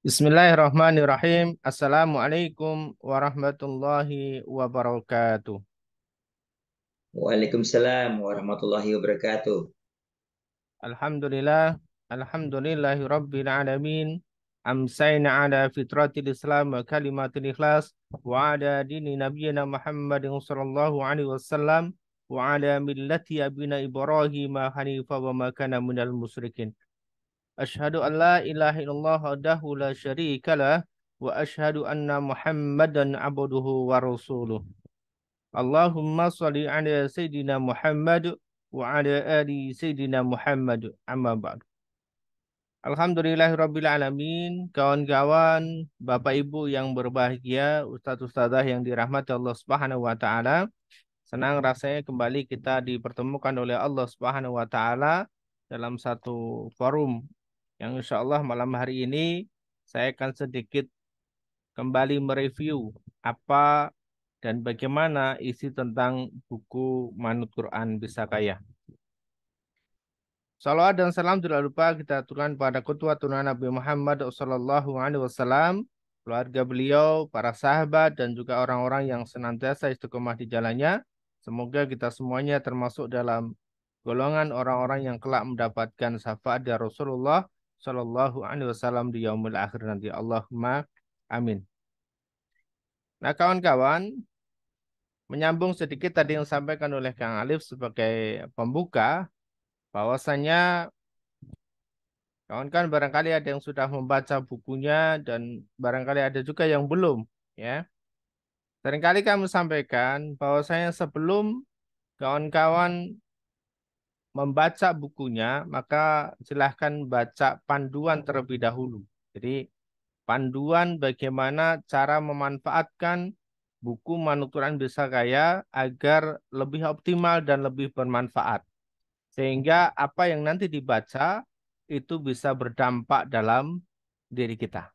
Bismillahirrahmanirrahim. Assalamualaikum warahmatullahi wabarakatuh. Waalaikumsalam warahmatullahi wabarakatuh. Alhamdulillah, alhamdulillahi rabbil alamin. Amsayna ala fitratil Islam wa kalimatil ikhlas wa ala dini nabiyyina Muhammadin sallallahu alaihi wasallam wa ala millati abina Ibrahim hanifa wa ma kana minal musyrikin. Asyhadu an la ilaha illallah wahdahu la syarika lah wa asyhadu anna Muhammadan abduhu wa rasuluh. Allahumma salli ala Sayyidina Muhammad wa ala ali Sayyidina Muhammad amma ba'du. Alhamdulillahirabbil alamin, kawan-kawan, Bapak Ibu yang berbahagia, Ustadz Ustadzah yang dirahmati Allah Subhanahu wa taala. Senang rasanya kembali kita dipertemukan oleh Allah Subhanahu wa taala dalam satu forum yang insya Allah malam hari ini saya akan sedikit kembali mereview apa dan bagaimana isi tentang buku Manut Quran Bisa Kaya. Salawat dan salam tidak lupa kita aturkan pada Qudwatun Nabi Muhammad sallallahu alaihi wasallam, keluarga beliau, para sahabat dan juga orang-orang yang senantiasa istiqomah di jalannya. Semoga kita semuanya termasuk dalam golongan orang-orang yang kelak mendapatkan syafaat dari Rasulullah sallallahu alaihi wasallam di yaumil akhir nanti. Allahumma amin. Nah, kawan-kawan, menyambung sedikit tadi yang disampaikan oleh Kang Alif sebagai pembuka, bahwasanya kawan-kawan barangkali ada yang sudah membaca bukunya dan barangkali ada juga yang belum, ya. Seringkali kami sampaikan bahwasanya sebelum kawan-kawan membaca bukunya, maka silahkan baca panduan terlebih dahulu. Jadi panduan bagaimana cara memanfaatkan buku Manuturan Bisa Kaya agar lebih optimal dan lebih bermanfaat. Sehingga apa yang nanti dibaca itu bisa berdampak dalam diri kita.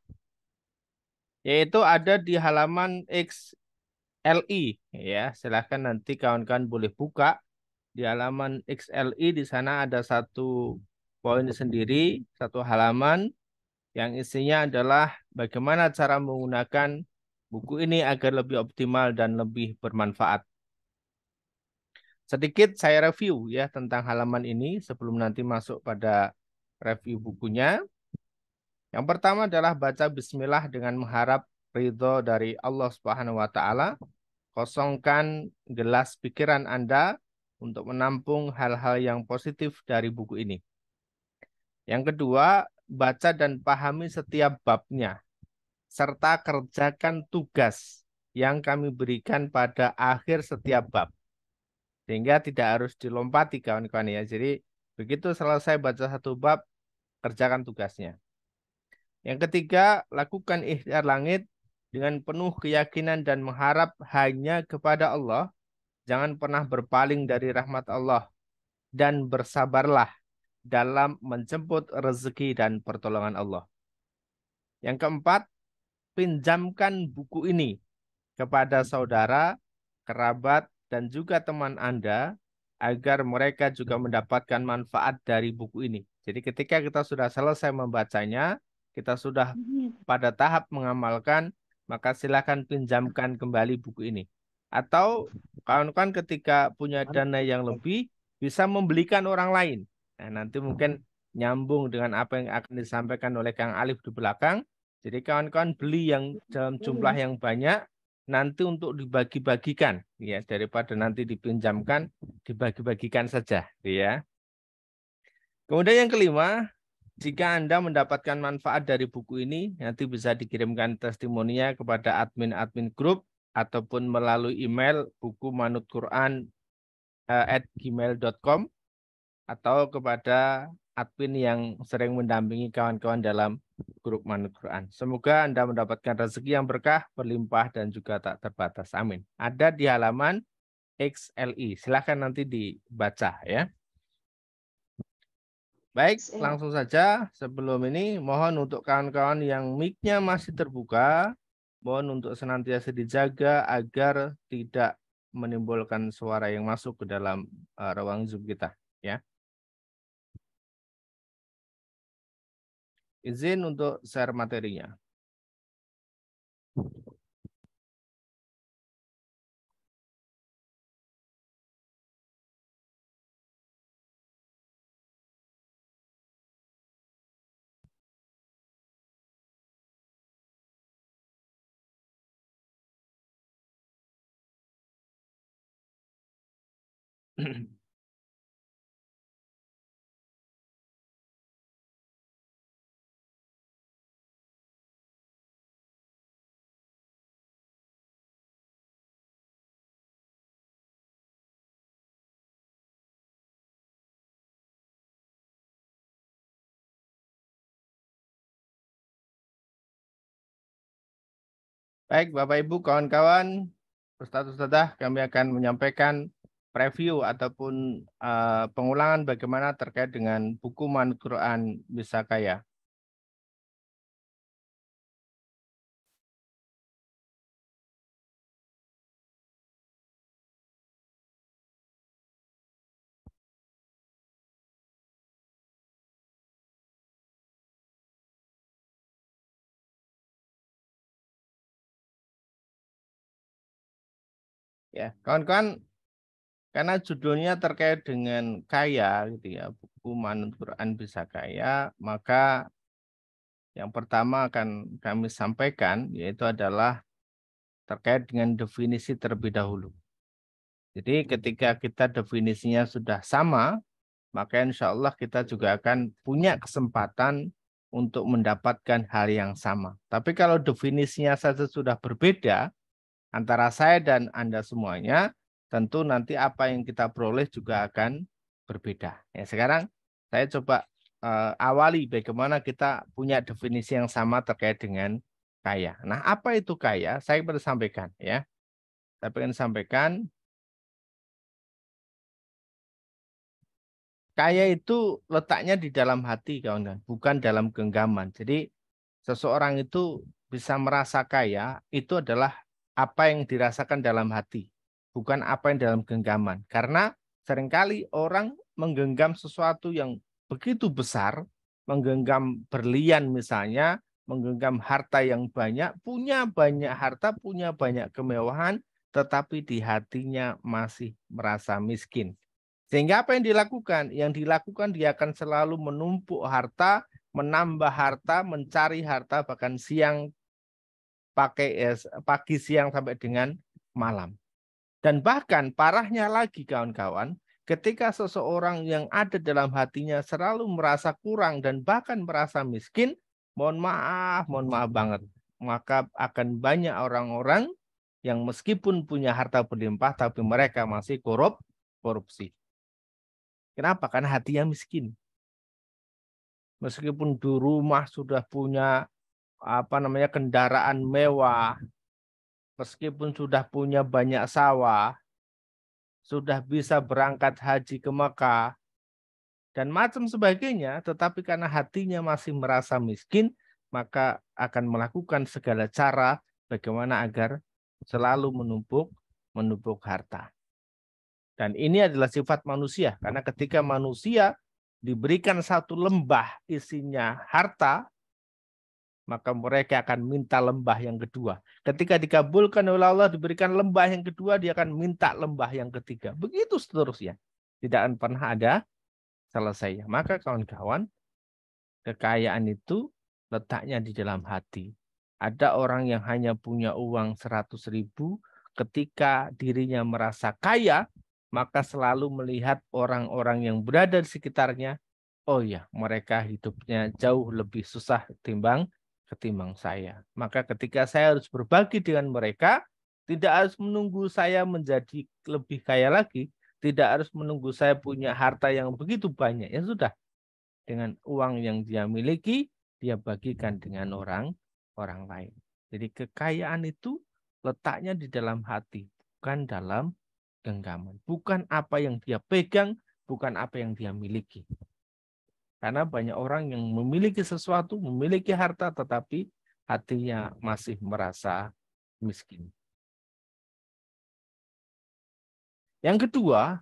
Yaitu ada di halaman XLI. Ya, silahkan nanti kawan-kawan boleh buka di halaman XLI. Di sana ada satu poin sendiri, satu halaman yang isinya adalah bagaimana cara menggunakan buku ini agar lebih optimal dan lebih bermanfaat. Sedikit saya review ya tentang halaman ini sebelum nanti masuk pada review bukunya. Yang pertama adalah baca bismillah dengan mengharap ridho dari Allah Subhanahu wa taala. Kosongkan gelas pikiran Anda untuk menampung hal-hal yang positif dari buku ini. Yang kedua, baca dan pahami setiap babnya serta kerjakan tugas yang kami berikan pada akhir setiap bab. Sehingga tidak harus dilompati kawan-kawan ya. Jadi begitu selesai baca satu bab, kerjakan tugasnya. Yang ketiga, lakukan ikhtiar langit dengan penuh keyakinan dan mengharap hanya kepada Allah. Jangan pernah berpaling dari rahmat Allah dan bersabarlah dalam menjemput rezeki dan pertolongan Allah. Yang keempat, pinjamkan buku ini kepada saudara, kerabat, dan juga teman Anda agar mereka juga mendapatkan manfaat dari buku ini. Jadi ketika kita sudah selesai membacanya, kita sudah pada tahap mengamalkan, maka silakan pinjamkan kembali buku ini. Atau kawan-kawan ketika punya dana yang lebih, bisa membelikan orang lain. Nah, nanti mungkin nyambung dengan apa yang akan disampaikan oleh Kang Alif di belakang. Jadi kawan-kawan beli yang dalam jumlah yang banyak, nanti untuk dibagi-bagikan, ya daripada nanti dipinjamkan, dibagi-bagikan saja, ya. Kemudian yang kelima, jika Anda mendapatkan manfaat dari buku ini, nanti bisa dikirimkan testimoninya kepada admin-admin grup ataupun melalui email bukumanutquran@gmail.com atau kepada admin yang sering mendampingi kawan-kawan dalam grup Manut Quran. Semoga Anda mendapatkan rezeki yang berkah, berlimpah, dan juga tak terbatas. Amin. Ada di halaman XLI. Silahkan nanti dibaca ya. Baik, langsung saja. Sebelum ini, mohon untuk kawan-kawan yang mic-nya masih terbuka, mohon untuk senantiasa dijaga agar tidak menimbulkan suara yang masuk ke dalam ruang Zoom kita. Ya. Izin untuk share materinya. Baik, Bapak Ibu, kawan-kawan, Ustadz-Ustadzah, kami akan menyampaikan preview ataupun pengulangan bagaimana terkait dengan buku Manut Quran Bisa Kaya. Ya, kawan-kawan, karena judulnya terkait dengan kaya, gitu ya, buku Manut Quran Bisa Kaya, maka yang pertama akan kami sampaikan yaitu adalah terkait dengan definisi terlebih dahulu. Jadi ketika kita definisinya sudah sama, maka insya Allah kita juga akan punya kesempatan untuk mendapatkan hal yang sama. Tapi kalau definisinya saja sudah berbeda antara saya dan Anda semuanya, tentu nanti apa yang kita peroleh juga akan berbeda. Ya, sekarang saya coba awali bagaimana kita punya definisi yang sama terkait dengan kaya. Nah, apa itu kaya? Saya perlu sampaikan ya. Saya ingin sampaikan kaya itu letaknya di dalam hati, kawan-kawan, bukan dalam genggaman. Jadi seseorang itu bisa merasa kaya itu adalah apa yang dirasakan dalam hati, bukan apa yang dalam genggaman. Karena seringkali orang menggenggam sesuatu yang begitu besar, menggenggam berlian misalnya, menggenggam harta yang banyak, punya banyak harta, punya banyak kemewahan, tetapi di hatinya masih merasa miskin. Sehingga apa yang dilakukan? Yang dilakukan dia akan selalu menumpuk harta, menambah harta, mencari harta, bahkan siang pagi siang sampai dengan malam. Dan bahkan parahnya lagi kawan-kawan, ketika seseorang yang ada dalam hatinya selalu merasa kurang dan bahkan merasa miskin, mohon maaf banget, maka akan banyak orang-orang yang meskipun punya harta berlimpah tapi mereka masih korupsi. Kenapa? Karena hatinya miskin. Meskipun di rumah sudah punya kendaraan mewah, meskipun sudah punya banyak sawah, sudah bisa berangkat haji ke Mekah dan macam sebagainya, tetapi karena hatinya masih merasa miskin, maka akan melakukan segala cara bagaimana agar selalu menumpuk harta. Dan ini adalah sifat manusia, karena ketika manusia diberikan satu lembah isinya harta, maka mereka akan minta lembah yang kedua. Ketika dikabulkan oleh Allah, diberikan lembah yang kedua, dia akan minta lembah yang ketiga. Begitu seterusnya. Tidak akan pernah ada selesainya. Maka kawan-kawan, kekayaan itu letaknya di dalam hati. Ada orang yang hanya punya uang 100.000, ketika dirinya merasa kaya, maka selalu melihat orang-orang yang berada di sekitarnya, oh ya, mereka hidupnya jauh lebih susah ketimbang saya. Maka ketika saya harus berbagi dengan mereka, tidak harus menunggu saya menjadi lebih kaya lagi, tidak harus menunggu saya punya harta yang begitu banyak. Ya sudah, dengan uang yang dia miliki, dia bagikan dengan orang lain. Jadi kekayaan itu letaknya di dalam hati, bukan dalam genggaman. Bukan apa yang dia pegang, bukan apa yang dia miliki. Karena banyak orang yang memiliki sesuatu, memiliki harta, tetapi hatinya masih merasa miskin. Yang kedua,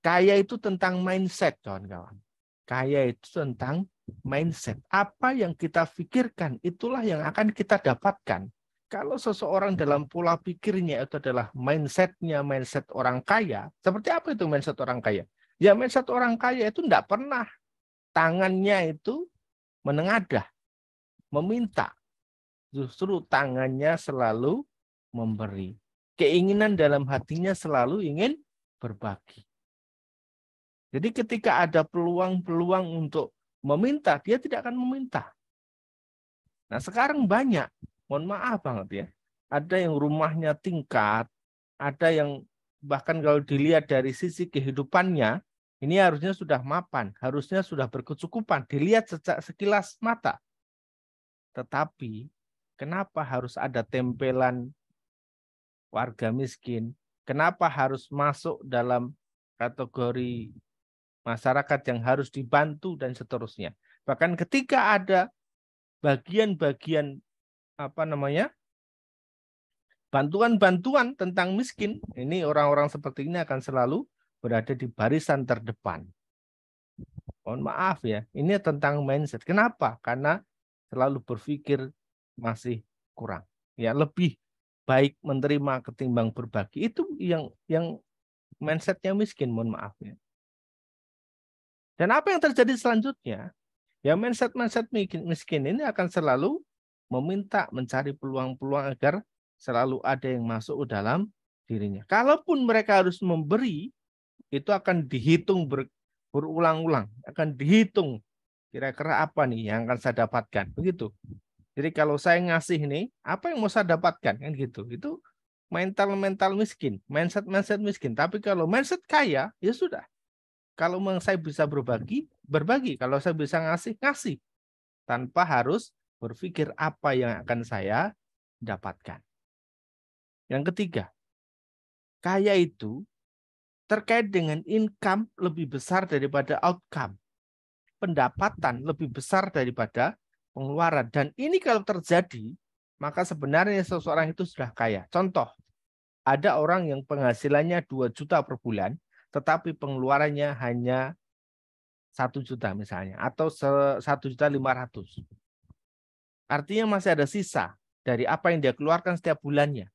kaya itu tentang mindset, kawan-kawan. Kaya itu tentang mindset. Apa yang kita pikirkan, itulah yang akan kita dapatkan. Kalau seseorang dalam pola pikirnya itu adalah mindsetnya mindset orang kaya, seperti apa itu mindset orang kaya? Ya mindset orang kaya itu tidak pernah tangannya itu menengadah, meminta. Justru tangannya selalu memberi. Keinginan dalam hatinya selalu ingin berbagi. Jadi ketika ada peluang-peluang untuk meminta, dia tidak akan meminta. Nah sekarang banyak, mohon maaf banget ya, ada yang rumahnya tingkat, ada yang bahkan kalau dilihat dari sisi kehidupannya, ini harusnya sudah mapan, harusnya sudah berkecukupan, dilihat sekilas mata. Tetapi kenapa harus ada tempelan warga miskin? Kenapa harus masuk dalam kategori masyarakat yang harus dibantu dan seterusnya? Bahkan ketika ada bagian-bagian bantuan-bantuan tentang miskin, ini orang-orang seperti ini akan selalu berada di barisan terdepan. Mohon maaf ya, ini tentang mindset. Kenapa? Karena selalu berpikir masih kurang. Ya, lebih baik menerima ketimbang berbagi. Itu yang mindsetnya miskin, mohon maaf ya. Dan apa yang terjadi selanjutnya? Ya mindset miskin ini akan selalu meminta mencari peluang-peluang agar selalu ada yang masuk ke dalam dirinya. Kalaupun mereka harus memberi, itu akan dihitung berulang-ulang, akan dihitung kira-kira apa nih yang akan saya dapatkan, begitu. Jadi kalau saya ngasih nih, apa yang mau saya dapatkan kan gitu. Itu mental miskin, mindset miskin. Tapi kalau mindset kaya, ya sudah. Kalau saya bisa berbagi, berbagi. Kalau saya bisa ngasih, ngasih. Tanpa harus berpikir apa yang akan saya dapatkan. Yang ketiga, kaya itu terkait dengan income lebih besar daripada outcome. Pendapatan lebih besar daripada pengeluaran. Dan ini kalau terjadi, maka sebenarnya seseorang itu sudah kaya. Contoh, ada orang yang penghasilannya 2 juta per bulan, tetapi pengeluarannya hanya 1 juta misalnya, atau 1.500.000. Artinya masih ada sisa dari apa yang dia keluarkan setiap bulannya.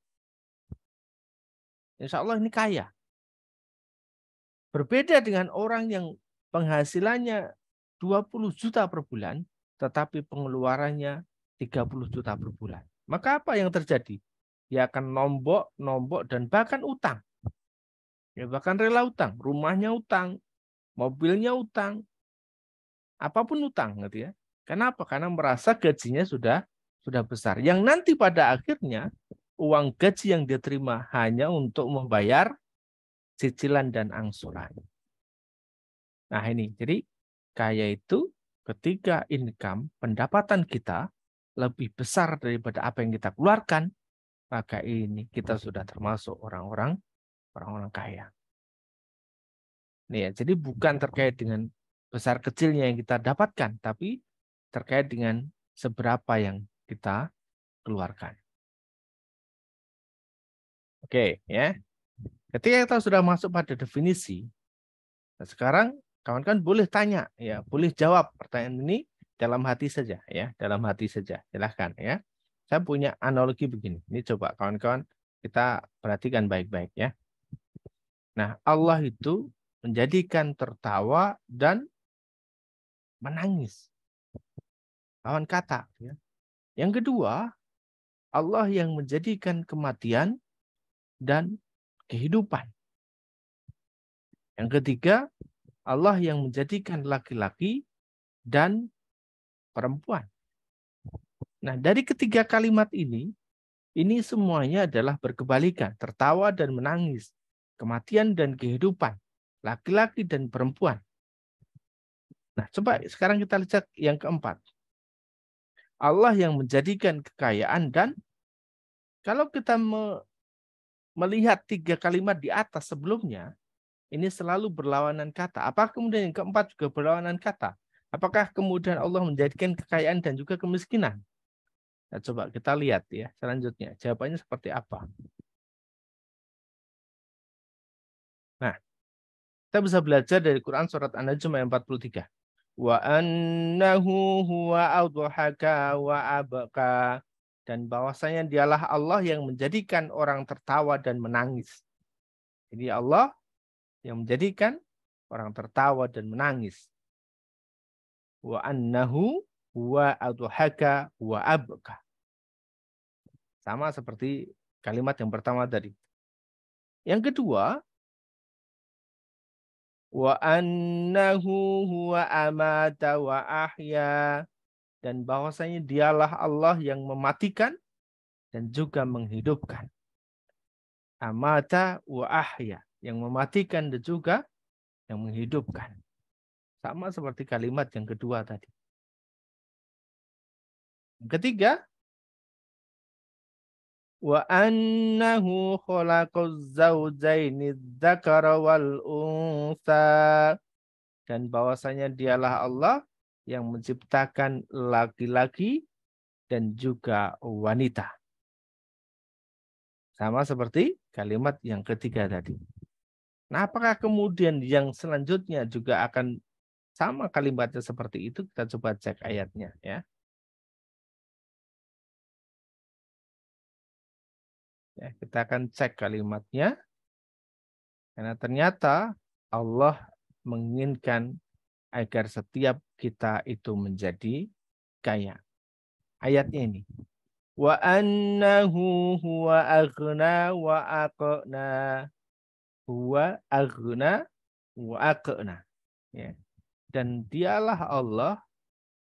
Insya Allah ini kaya. Berbeda dengan orang yang penghasilannya 20 juta per bulan, tetapi pengeluarannya 30 juta per bulan. Maka apa yang terjadi? Dia akan nombok, dan bahkan utang. Ya, bahkan rela utang. Rumahnya utang, mobilnya utang, apapun utang. Gitu ya. Kenapa? Karena merasa gajinya sudah besar. Yang nanti pada akhirnya uang gaji yang dia terima hanya untuk membayar cicilan dan angsuran. Nah ini, jadi kaya itu ketika income, pendapatan kita lebih besar daripada apa yang kita keluarkan, maka ini kita sudah termasuk orang-orang kaya. Nih ya, jadi bukan terkait dengan besar kecilnya yang kita dapatkan, tapi terkait dengan seberapa yang kita keluarkan. Oke, ya. Ketika kita sudah masuk pada definisi, nah sekarang kawan-kawan boleh tanya, ya, boleh jawab pertanyaan ini dalam hati saja, ya, dalam hati saja. Silahkan, ya. Saya punya analogi begini. Ini coba kawan-kawan kita perhatikan baik-baik, ya. Nah, Allah itu menjadikan tertawa dan menangis. Lawan kata, ya. Yang kedua, Allah yang menjadikan kematian dan kehidupan. Yang ketiga, Allah yang menjadikan laki-laki dan perempuan. Nah, dari ketiga kalimat ini semuanya adalah berkebalikan, tertawa dan menangis, kematian dan kehidupan, laki-laki dan perempuan. Nah, coba sekarang kita lihat yang keempat. Allah yang menjadikan kekayaan, dan kalau kita melihat tiga kalimat di atas sebelumnya, ini selalu berlawanan kata. Apakah kemudian yang keempat juga berlawanan kata? Apakah kemudian Allah menjadikan kekayaan dan juga kemiskinan? Nah, coba kita lihat ya selanjutnya. Jawabannya seperti apa? Nah, kita bisa belajar dari Quran surat An-Najm ayat 43. wa annahu huwa adhaka wa abqa, dan bahwasanya dialah Allah yang menjadikan orang tertawa dan menangis. Jadi Allah yang menjadikan orang tertawa dan menangis. Wa annahu huwa adhaka wa abqa. Sama seperti kalimat yang pertama tadi. Yang kedua, wa annahu huwa amata wa ahya, dan bahwasanya dialah Allah yang mematikan dan juga menghidupkan. Amata wa ahya, yang mematikan dan juga yang menghidupkan. Sama seperti kalimat yang kedua tadi. Yang ketiga, wa annahu khalaqaz zawjaini dzakara wal unsa, dan bahwasanya dialah Allah yang menciptakan laki-laki dan juga wanita. Sama seperti kalimat yang ketiga tadi. Nah, apakah kemudian yang selanjutnya juga akan sama kalimatnya seperti itu? Kita coba cek ayatnya ya. Ya, kita akan cek kalimatnya. Karena ternyata Allah menginginkan agar setiap kita itu menjadi kaya. Ayatnya ini. Wa annahu huwa aghna wa aqna. Huwa aghna wa aqna. Ya. Dan dialah Allah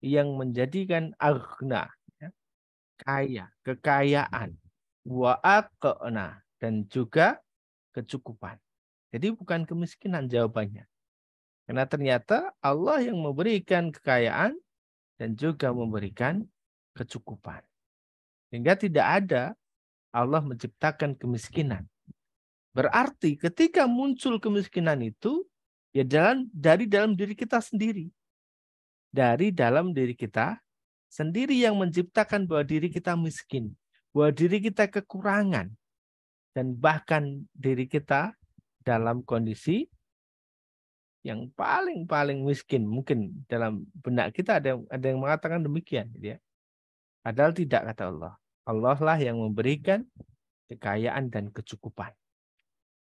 yang menjadikan aghna, ya, kaya, kekayaan, wa aqna, dan juga kecukupan. Jadi bukan kemiskinan jawabannya. Karena ternyata Allah yang memberikan kekayaan dan juga memberikan kecukupan. Sehingga tidak ada Allah menciptakan kemiskinan. Berarti ketika muncul kemiskinan itu, ya dari dalam diri kita sendiri. Dari dalam diri kita sendiri yang menciptakan bahwa diri kita miskin. Bahwa diri kita kekurangan. Dan bahkan diri kita dalam kondisi yang paling miskin. Mungkin dalam benak kita ada yang mengatakan demikian. Gitu ya. Padahal tidak, kata Allah. Allah lah yang memberikan kekayaan dan kecukupan.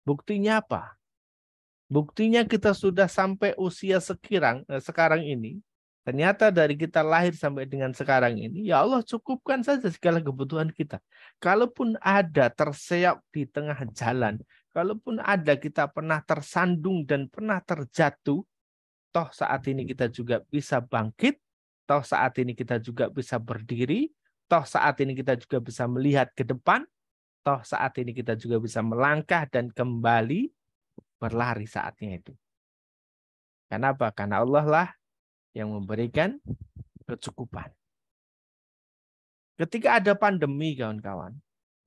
Buktinya apa? Buktinya kita sudah sampai usia sekarang ini. Ternyata dari kita lahir sampai dengan sekarang ini, ya Allah cukupkan saja segala kebutuhan kita. Kalaupun ada terseok di tengah jalan, kalaupun ada kita pernah tersandung dan pernah terjatuh, toh saat ini kita juga bisa bangkit, toh saat ini kita juga bisa berdiri, toh saat ini kita juga bisa melihat ke depan, toh saat ini kita juga bisa melangkah dan kembali berlari saatnya itu. Kenapa? Karena Allah lah yang memberikan kecukupan. Ketika ada pandemi, kawan-kawan,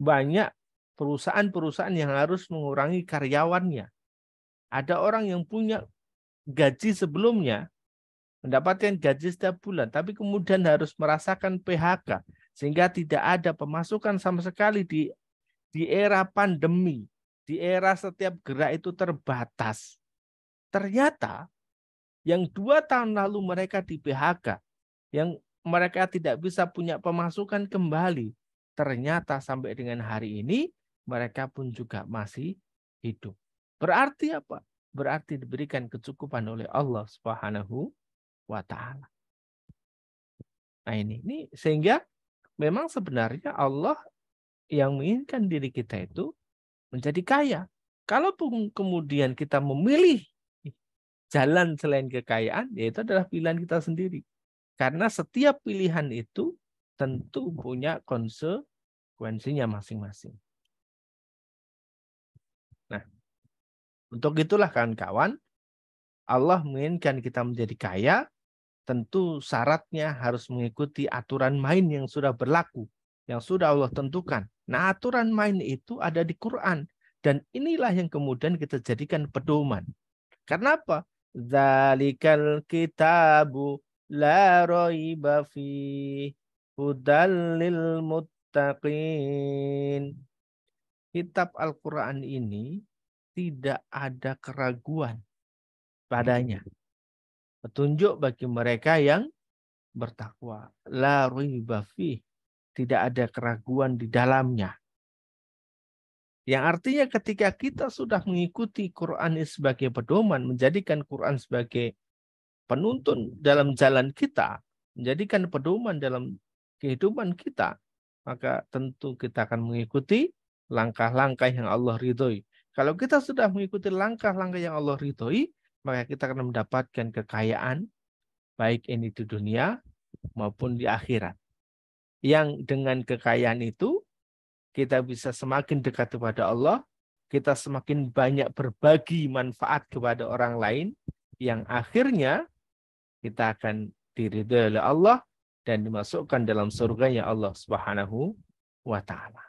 banyak perusahaan-perusahaan yang harus mengurangi karyawannya. Ada orang yang punya gaji sebelumnya, mendapatkan gaji setiap bulan, tapi kemudian harus merasakan PHK, sehingga tidak ada pemasukan sama sekali di era pandemi, di era setiap gerak itu terbatas. Ternyata yang 2 tahun lalu mereka di PHK, yang mereka tidak bisa punya pemasukan kembali, ternyata sampai dengan hari ini mereka pun juga masih hidup. Berarti apa? Berarti diberikan kecukupan oleh Allah Subhanahu wa taala. Nah, ini sehingga memang sebenarnya Allah yang menginginkan diri kita itu menjadi kaya. Kalaupun kemudian kita memilih jalan selain kekayaan, yaitu adalah pilihan kita sendiri. Karena setiap pilihan itu tentu punya konsekuensinya masing-masing. Nah, untuk itulah kawan-kawan, Allah menginginkan kita menjadi kaya, tentu syaratnya harus mengikuti aturan main yang sudah berlaku, yang sudah Allah tentukan. Nah, aturan main itu ada di Quran. Dan inilah yang kemudian kita jadikan pedoman. Karena apa? Zalikal kitabu la raiba fi hudal lil muttaqin. Kitab Al-Quran ini tidak ada keraguan padanya. Petunjuk bagi mereka yang bertakwa. La raiba fih. Tidak ada keraguan di dalamnya. Yang artinya ketika kita sudah mengikuti Quran ini sebagai pedoman, menjadikan Quran sebagai penuntun dalam jalan kita, menjadikan pedoman dalam kehidupan kita, maka tentu kita akan mengikuti langkah-langkah yang Allah ridhoi. Kalau kita sudah mengikuti langkah-langkah yang Allah ridhoi, maka kita akan mendapatkan kekayaan, baik ini di dunia maupun di akhirat. Yang dengan kekayaan itu, kita bisa semakin dekat kepada Allah, kita semakin banyak berbagi manfaat kepada orang lain, yang akhirnya kita akan diridhai oleh Allah dan dimasukkan dalam surganya Allah Subhanahu wa taala.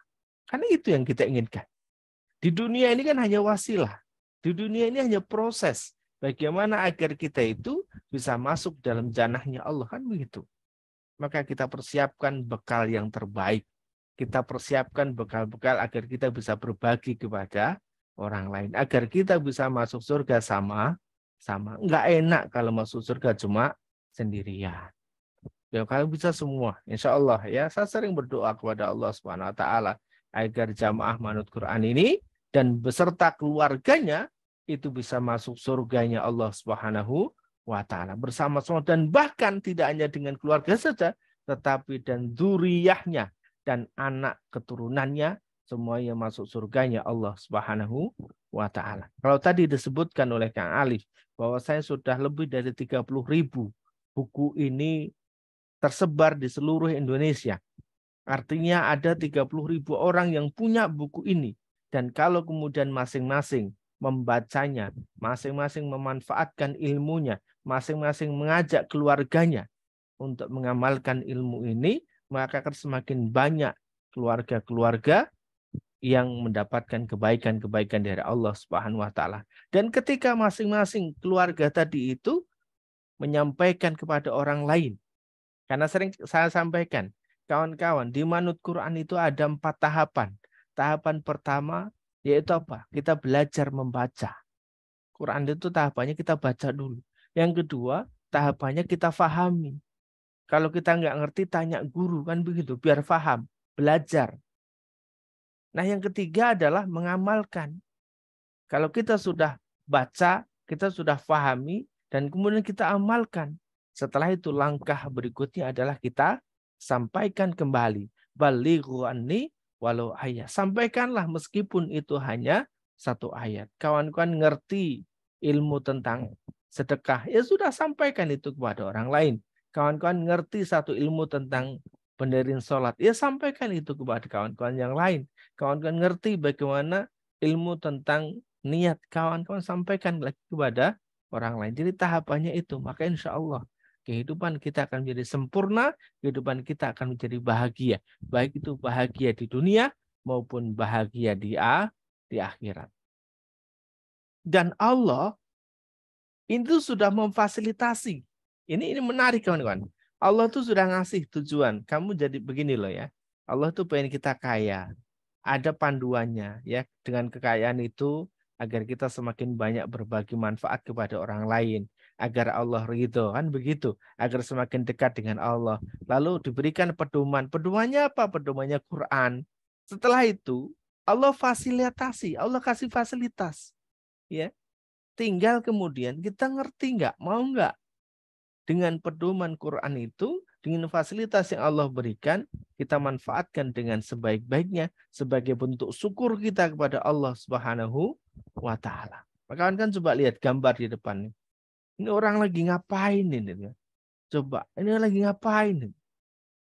Karena itu yang kita inginkan. Di dunia ini kan hanya wasilah. Di dunia ini hanya proses. Bagaimana agar kita itu bisa masuk dalam janahnya Allah, kan begitu. Maka kita persiapkan bekal yang terbaik. Kita persiapkan bekal-bekal agar kita bisa berbagi kepada orang lain. Agar kita bisa masuk surga sama. Enggak enak kalau masuk surga cuma sendirian. Ya, kalau bisa semua, insya Allah ya. Saya sering berdoa kepada Allah Subhanahu Wa Taala agar jamaah manut Quran ini dan beserta keluarganya itu bisa masuk surganya Allah Subhanahu Wa Taala bersama-sama, dan bahkan tidak hanya dengan keluarga saja, tetapi dan dzurriyyahnya dan anak keturunannya semuanya masuk surganya Allah Subhanahu wa taala. Kalau tadi disebutkan oleh Kang Alif bahwa saya sudah lebih dari 30.000 buku ini tersebar di seluruh Indonesia. Artinya ada 30.000 orang yang punya buku ini. Dan kalau kemudian masing-masing membacanya, masing-masing memanfaatkan ilmunya, masing-masing mengajak keluarganya untuk mengamalkan ilmu ini, maka akan semakin banyak keluarga-keluarga yang mendapatkan kebaikan-kebaikan dari Allah Subhanahu wa taala. Dan ketika masing-masing keluarga tadi itu menyampaikan kepada orang lain, karena sering saya sampaikan, kawan-kawan, di Manut Quran itu ada 4 tahapan. Tahapan pertama yaitu apa? Kita belajar membaca. Quran itu tahapannya kita baca dulu. Yang kedua, tahapannya kita fahami. Kalau kita nggak ngerti, tanya guru, kan begitu, biar paham, belajar. Nah, yang ketiga adalah mengamalkan. Kalau kita sudah baca, kita sudah pahami, dan kemudian kita amalkan. Setelah itu langkah berikutnya adalah kita sampaikan kembali. Balighu anni walau ayat. Sampaikanlah meskipun itu hanya 1 ayat. Kawan-kawan ngerti ilmu tentang sedekah, ya sudah sampaikan itu kepada orang lain. Kawan-kawan ngerti 1 ilmu tentang pendirian sholat, ya sampaikan itu kepada kawan-kawan yang lain. Kawan-kawan ngerti bagaimana ilmu tentang niat, kawan-kawan sampaikan lagi kepada orang lain. Jadi tahapannya itu, maka insya Allah kehidupan kita akan menjadi sempurna, kehidupan kita akan menjadi bahagia. Baik itu bahagia di dunia maupun bahagia di akhirat. Dan Allah itu sudah memfasilitasi. Ini menarik kawan-kawan. Allah tuh sudah ngasih tujuan. Kamu jadi begini loh ya. Allah tuh pengen kita kaya. Ada panduannya ya. Dengan kekayaan itu agar kita semakin banyak berbagi manfaat kepada orang lain. Agar Allah ridho, kan begitu. Agar semakin dekat dengan Allah. Lalu diberikan pedoman. Pedomannya apa? Pedomannya Quran. Setelah itu Allah fasilitasi. Allah kasih fasilitas. Ya. Tinggal kemudian kita ngerti nggak, mau nggak dengan pedoman Quran itu, dengan fasilitas yang Allah berikan, kita manfaatkan dengan sebaik-baiknya sebagai bentuk syukur kita kepada Allah Subhanahu wa taala. Maka kan coba lihat gambar di depan. Ini orang lagi ngapain ini? Coba, ini lagi ngapain?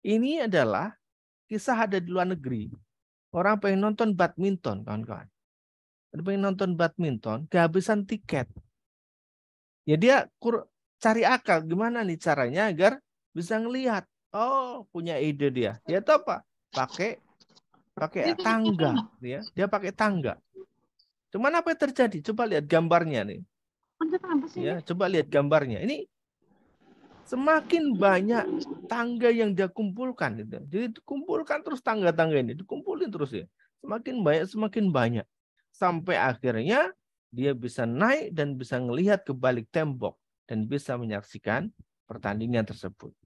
Ini adalah kisah ada di luar negeri. Orang pengen nonton badminton, kawan-kawan. Pengen nonton badminton, kehabisan tiket. Ya dia cari akal gimana nih caranya agar bisa ngelihat. Oh, punya ide dia. Dia tahu apa? Pakai tangga, ya. Dia pakai tangga. Cuman apa yang terjadi? Coba lihat gambarnya nih. Ya, coba lihat gambarnya. Ini semakin banyak tangga yang dia kumpulkan gitu. Jadi dikumpulkan terus tangga-tangga ini, dikumpulin terus ya. Semakin banyak. Sampai akhirnya dia bisa naik dan bisa ngelihat ke balik tembok. dan bisa menyaksikan pertandingan tersebut.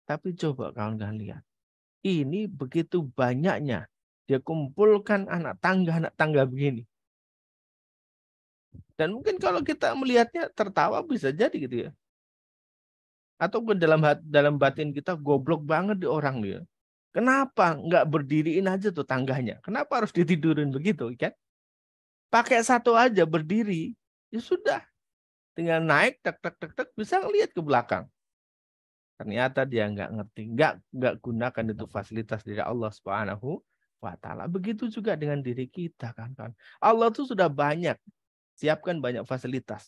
Tapi coba kawan-kawan lihat, ini begitu banyaknya dia kumpulkan anak tangga begini. Dan mungkin kalau kita melihatnya tertawa bisa jadi gitu ya. Atau dalam batin kita goblok banget di orang dia. Kenapa nggak berdiriin aja tuh tangganya? Kenapa harus ditidurin begitu kan? Pakai satu aja berdiri, ya sudah. Tinggal naik, tek tek tek tek bisa ngelihat ke belakang. Ternyata dia nggak ngerti, nggak gunakan itu fasilitas dari Allah Subhanahu wa Ta'ala. Begitu juga dengan diri kita kan. Allah tuh sudah banyak, siapkan banyak fasilitas.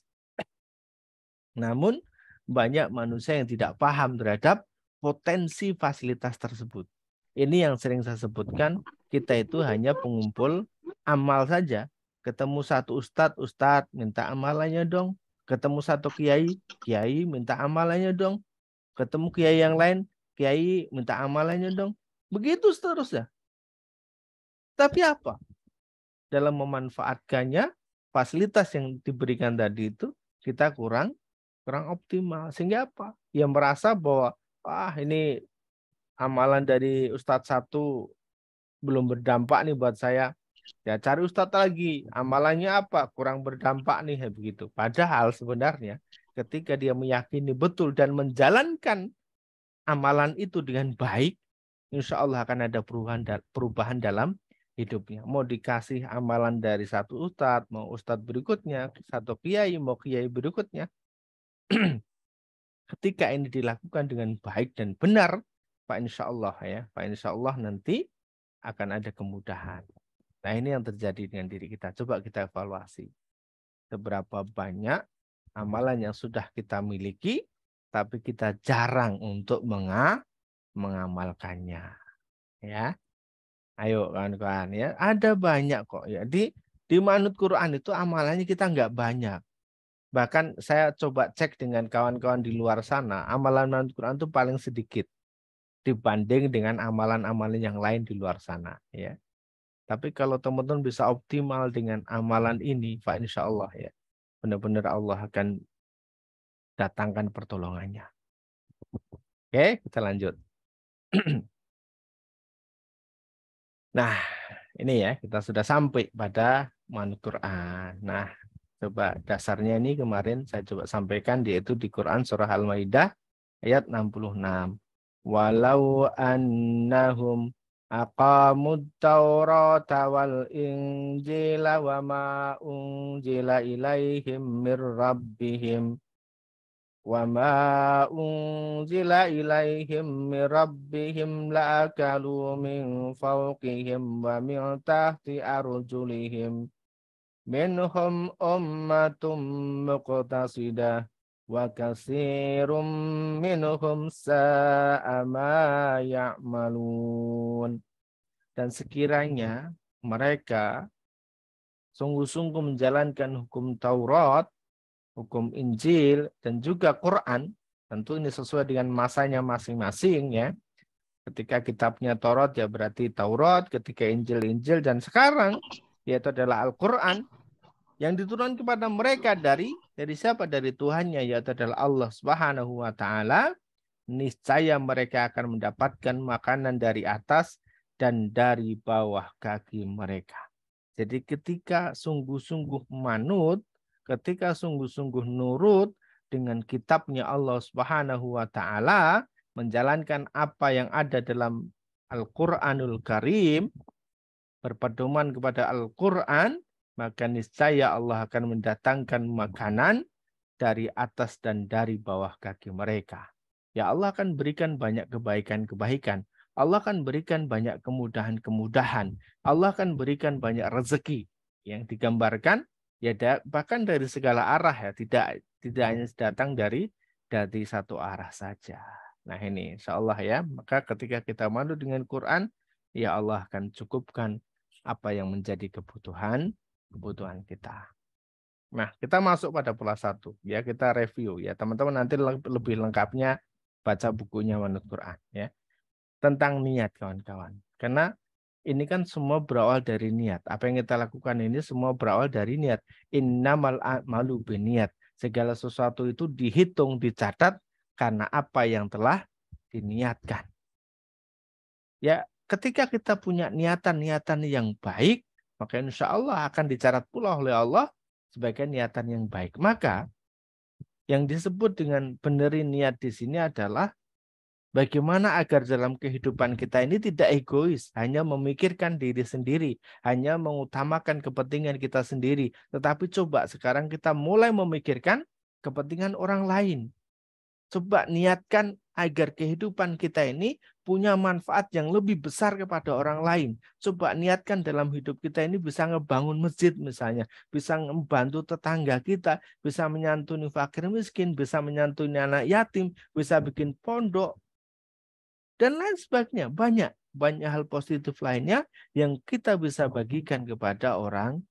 Namun banyak manusia yang tidak paham terhadap potensi fasilitas tersebut. Ini yang sering saya sebutkan, kita itu hanya pengumpul amal saja. Ketemu satu ustadz minta amalannya dong. Ketemu satu kiai minta amalannya dong. Ketemu kiai yang lain, kiai minta amalannya dong. Begitu seterusnya. Tapi apa? Dalam memanfaatkannya, fasilitas yang diberikan tadi itu kita kurang optimal. Sehingga apa? Ya merasa bahwa ini amalan dari Ustadz satu belum berdampak nih buat saya. Ya cari Ustadz lagi. Amalannya apa? Kurang berdampak nih begitu. Padahal sebenarnya ketika dia meyakini betul dan menjalankan amalan itu dengan baik, insya Allah akan ada perubahan dalam hidupnya. Mau dikasih amalan dari satu ustadz, mau ustadz berikutnya, satu kiai, mau kiai berikutnya. Ketika ini dilakukan dengan baik dan benar, Pak insya Allah ya, Pak insya Allah nanti akan ada kemudahan. Nah ini yang terjadi dengan diri kita. Coba kita evaluasi. Seberapa banyak amalan yang sudah kita miliki, tapi kita jarang untuk mengamalkannya. Ya, ayo kawan-kawan ya. Ada banyak kok ya. Di manut Quran itu amalannya kita nggak banyak. Bahkan saya coba cek dengan kawan-kawan di luar sana, amalan manut Quran itu paling sedikit dibanding dengan amalan-amalan yang lain di luar sana. Ya. Tapi kalau teman-teman bisa optimal dengan amalan ini, Pak insya Allah ya, benar-benar Allah akan datangkan pertolongannya. Oke, kita lanjut. Nah, ini ya, kita sudah sampai pada manut Quran. Nah, coba dasarnya ini kemarin saya coba sampaikan, yaitu di Quran surah Al-Maidah ayat 66. Walau annahum aqamut taurata wal injila wa ma unjila ilaihim mir rabbihim wa ma unzila ilaihim min rabbihim la'akalu min fawqihim wa min tahti arjulihim minhum ummatum muqtasidah wa katsirum minhum sa'a ma ya'malun. Dan sekiranya mereka sungguh-sungguh menjalankan hukum Taurat, hukum Injil, dan juga Quran, tentu ini sesuai dengan masanya masing-masing ya. Ketika kitabnya Taurat ya berarti Taurat, ketika Injil, dan sekarang yaitu adalah Al-Quran yang diturunkan kepada mereka dari siapa? Dari Tuhannya, yaitu adalah Allah Subhanahu wa Ta'ala. Niscaya mereka akan mendapatkan makanan dari atas dan dari bawah kaki mereka. Jadi ketika sungguh-sungguh manut, ketika sungguh-sungguh nurut dengan kitabnya Allah Subhanahu wa Ta'ala, menjalankan apa yang ada dalam Al-Qur'anul Karim, berpedoman kepada Al-Qur'an, maka niscaya Allah akan mendatangkan makanan dari atas dan dari bawah kaki mereka. Ya Allah akan berikan banyak kebaikan-kebaikan. Allah akan berikan banyak kemudahan-kemudahan. Allah akan berikan banyak rezeki yang digambarkan ya bahkan dari segala arah ya, tidak hanya datang dari satu arah saja. Nah ini insya Allah ya, maka ketika kita manut dengan Quran, ya Allah akan cukupkan apa yang menjadi kebutuhan kita. Nah, kita masuk pada pola 1 ya, kita review ya. Teman-teman nanti lebih lengkapnya baca bukunya Manut Quran ya. Tentang niat kawan-kawan. Karena ini kan semua berawal dari niat. Apa yang kita lakukan ini semua berawal dari niat. Innamal a'malu binniat. Segala sesuatu itu dihitung, dicatat karena apa yang telah diniatkan. Ya, ketika kita punya niatan-niatan yang baik, maka insya Allah akan dicatat pula oleh Allah sebagai niatan yang baik. Maka yang disebut dengan benerin niat di sini adalah bagaimana agar dalam kehidupan kita ini tidak egois, hanya memikirkan diri sendiri, hanya mengutamakan kepentingan kita sendiri. Tetapi coba sekarang kita mulai memikirkan kepentingan orang lain. Coba niatkan agar kehidupan kita ini punya manfaat yang lebih besar kepada orang lain. Coba niatkan dalam hidup kita ini bisa ngebangun masjid misalnya, bisa membantu tetangga kita, bisa menyantuni fakir miskin, bisa menyantuni anak yatim, bisa bikin pondok, dan lain sebagainya. Banyak hal positif lainnya yang kita bisa bagikan kepada orang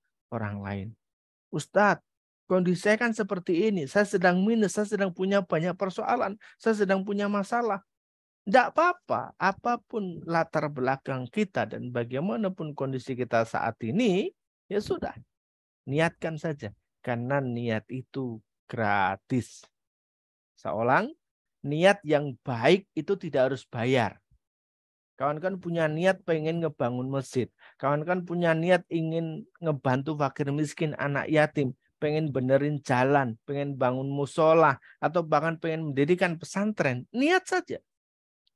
lain. Ustadz, kondisi saya kan seperti ini. Saya sedang minus, saya sedang punya banyak persoalan, saya sedang punya masalah. Tidak apa-apa, apapun latar belakang kita dan bagaimanapun kondisi kita saat ini, ya sudah, niatkan saja. Karena niat itu gratis. Seorang niat yang baik itu tidak harus bayar. Kawan kan punya niat pengen ngebangun masjid. Kawan kan punya niat ingin ngebantu fakir miskin, anak yatim. Pengen benerin jalan, pengen bangun musola, atau bahkan pengen mendirikan pesantren. Niat saja.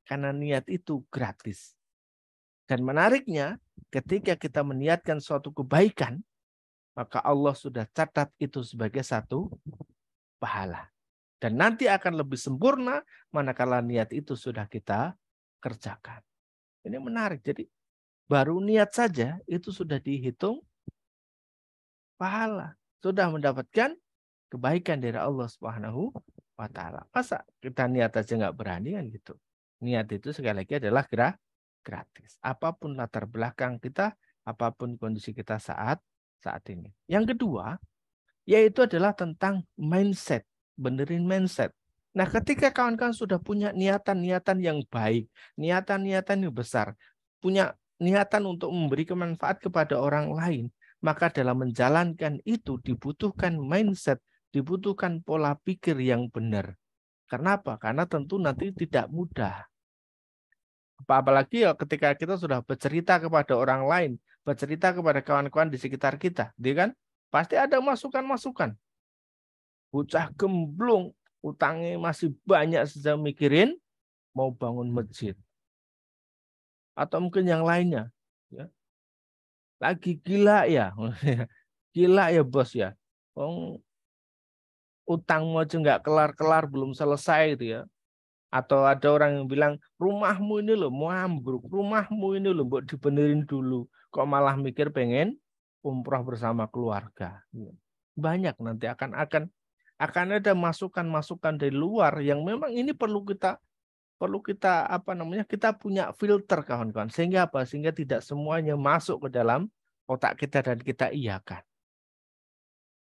Karena niat itu gratis. Dan menariknya, ketika kita meniatkan suatu kebaikan, maka Allah sudah catat itu sebagai satu pahala. Dan nanti akan lebih sempurna manakala niat itu sudah kita kerjakan. Ini menarik. Jadi baru niat saja itu sudah dihitung pahala. Sudah mendapatkan kebaikan dari Allah Subhanahu wa taala. Masa kita niat aja nggak berani kan gitu. Niat itu sekali lagi adalah gratis. Apapun latar belakang kita, apapun kondisi kita saat ini. Yang kedua, yaitu adalah tentang mindset. Benerin mindset. Nah, ketika kawan-kawan sudah punya niatan-niatan yang baik, niatan-niatan yang besar, punya niatan untuk memberi manfaat kepada orang lain, maka dalam menjalankan itu dibutuhkan mindset, dibutuhkan pola pikir yang benar. Kenapa? Karena tentu nanti tidak mudah. Apalagi ya ketika kita sudah bercerita kepada orang lain, bercerita kepada kawan-kawan di sekitar kita, dia kan pasti ada masukan-masukan. Bocah gemblung, utangnya masih banyak saja mikirin mau bangun masjid. Atau mungkin yang lainnya. Ya. Lagi gila ya. Gila ya bos ya. Utangmu aja nggak kelar-kelar, belum selesai gitu ya. Atau ada orang yang bilang, rumahmu ini loh mau ambruk, rumahmu ini loh buat dibenerin dulu. Kok malah mikir pengen umroh bersama keluarga. Banyak nanti akan ada masukan-masukan dari luar yang memang ini perlu kita kita punya filter kawan-kawan, sehingga apa, sehingga tidak semuanya masuk ke dalam otak kita dan kita iyakan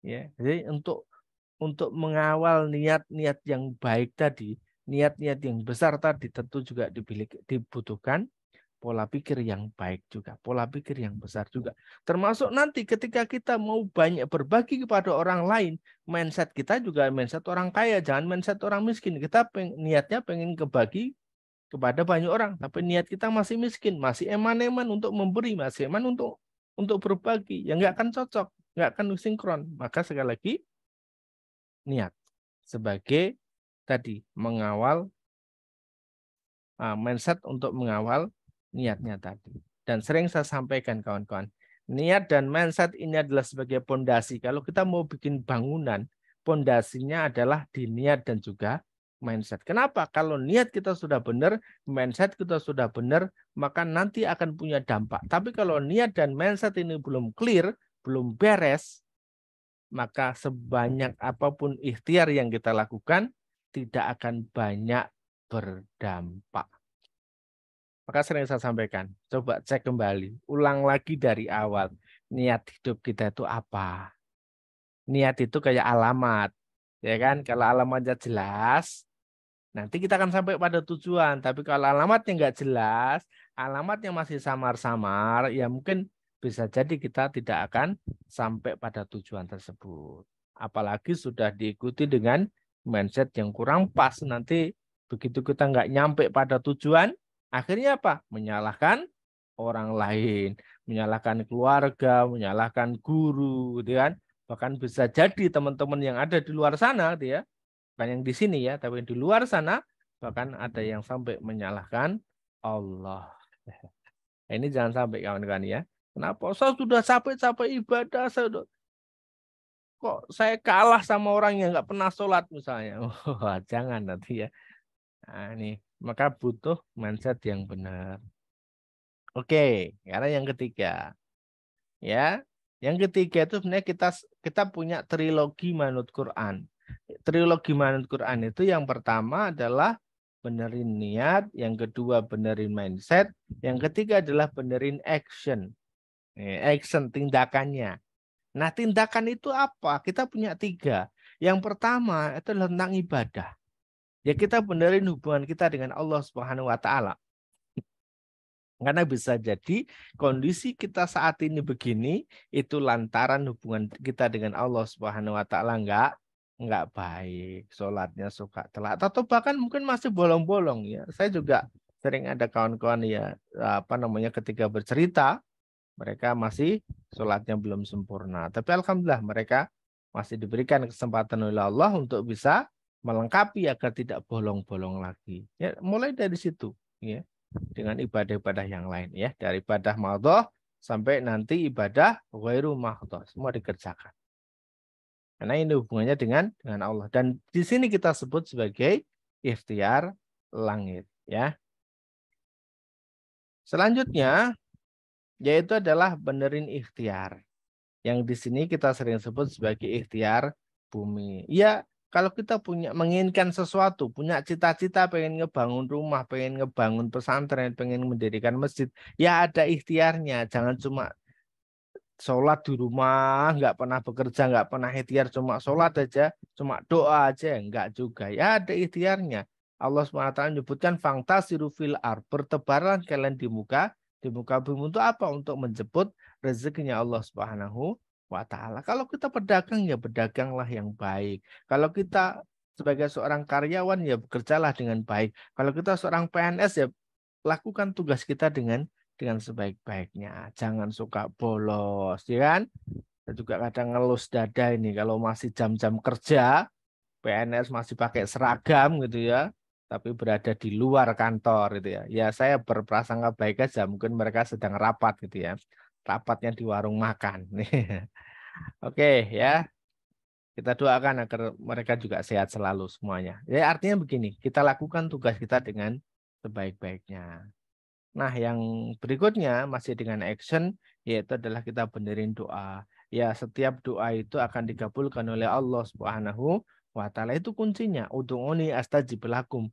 ya. Jadi untuk mengawal niat-niat yang baik tadi, niat-niat yang besar tadi, tentu juga dibutuhkan pola pikir yang baik juga, pola pikir yang besar juga. Termasuk nanti ketika kita mau banyak berbagi kepada orang lain, mindset kita juga mindset orang kaya, jangan mindset orang miskin. Kita niatnya pengen kebagi kepada banyak orang, tapi niat kita masih miskin, masih eman-eman untuk memberi, masih eman untuk berbagi. Ya nggak akan cocok, nggak akan sinkron. Maka sekali lagi, niat sebagai tadi mengawal mindset untuk mengawal niatnya tadi. Dan sering saya sampaikan kawan-kawan, niat dan mindset ini adalah sebagai pondasi. Kalau kita mau bikin bangunan, pondasinya adalah di niat dan juga mindset. Kenapa? Kalau niat kita sudah benar, mindset kita sudah benar, maka nanti akan punya dampak. Tapi kalau niat dan mindset ini belum clear, belum beres, maka sebanyak apapun ikhtiar yang kita lakukan, tidak akan banyak berdampak. Maka sering saya sampaikan, coba cek kembali, ulang lagi dari awal. Niat hidup kita itu apa? Niat itu kayak alamat, ya kan? Kalau alamatnya jelas, nanti kita akan sampai pada tujuan. Tapi kalau alamatnya nggak jelas, alamatnya masih samar-samar, ya mungkin bisa jadi kita tidak akan sampai pada tujuan tersebut. Apalagi sudah diikuti dengan mindset yang kurang pas. Nanti begitu kita nggak nyampe pada tujuan, akhirnya apa? Menyalahkan orang lain, menyalahkan keluarga, menyalahkan guru, gitu kan? Bahkan bisa jadi teman-teman yang ada di luar sana, gitu ya, bukan yang di sini ya, tapi di luar sana, bahkan ada yang sampai menyalahkan Allah. Nah, ini jangan sampai kawan-kawan ya. Kenapa? Saya sudah capek-capek ibadah, kok saya kalah sama orang yang nggak pernah sholat misalnya. Wah, jangan nanti ya. Nah, ini maka butuh mindset yang benar. Oke, karena yang ketiga ya, yang ketiga itu sebenarnya kita punya trilogi manut Quran. Trilogi manut Quran itu yang pertama adalah benerin niat, yang kedua benerin mindset, yang ketiga adalah benerin action. Action tindakannya. Nah, tindakan itu apa? Kita punya tiga. Yang pertama itu adalah tentang ibadah. Ya kita benerin hubungan kita dengan Allah Subhanahu wa taala. Karena bisa jadi kondisi kita saat ini begini itu lantaran hubungan kita dengan Allah Subhanahu wa taala enggak baik. Sholatnya suka telat atau bahkan mungkin masih bolong-bolong ya. Saya juga sering ada kawan-kawan ya apa namanya ketika bercerita mereka masih sholatnya belum sempurna. Tapi alhamdulillah mereka masih diberikan kesempatan oleh Allah untuk bisa melengkapi agar tidak bolong-bolong lagi. Ya, mulai dari situ ya dengan ibadah-ibadah yang lain ya, dari ibadah mardhoh sampai nanti ibadah ghairu mardhoh semua dikerjakan. Karena ini hubungannya dengan Allah dan di sini kita sebut sebagai ikhtiar langit ya. Selanjutnya yaitu adalah benerin ikhtiar. Yang di sini kita sering sebut sebagai ikhtiar bumi. Ya, kalau kita menginginkan sesuatu, punya cita-cita pengen ngebangun rumah, pengen ngebangun pesantren, pengen mendirikan masjid, ya ada ikhtiarnya. Jangan cuma sholat di rumah, nggak pernah bekerja, nggak pernah ikhtiar, cuma sholat aja, cuma doa aja, nggak juga. Ya ada ikhtiarnya. Allah SWT menyebutkan fangtasiru fil ar, bertebaran kalian di muka bumi untuk apa? Untuk menjemput rezekinya Allah Subhanahu wa taala. Kalau kita pedagang ya bedaganglah yang baik. Kalau kita sebagai seorang karyawan ya bekerjalah dengan baik. Kalau kita seorang PNS ya lakukan tugas kita dengan sebaik-baiknya. Jangan suka bolos, ya kan? Saya juga kadang ngelus dada ini kalau masih jam-jam kerja, PNS masih pakai seragam gitu ya, tapi berada di luar kantor gitu ya. Ya saya berprasangka baik aja, mungkin mereka sedang rapat gitu ya. Rapatnya di warung makan. Oke ya, kita doakan agar mereka juga sehat selalu semuanya. Ya artinya begini, kita lakukan tugas kita dengan sebaik-baiknya. Nah, yang berikutnya masih dengan action, yaitu adalah kita benerin doa. Ya, setiap doa itu akan dikabulkan oleh Allah Subhanahu wa taala. Itu kuncinya. Ud'uni astajib lakum.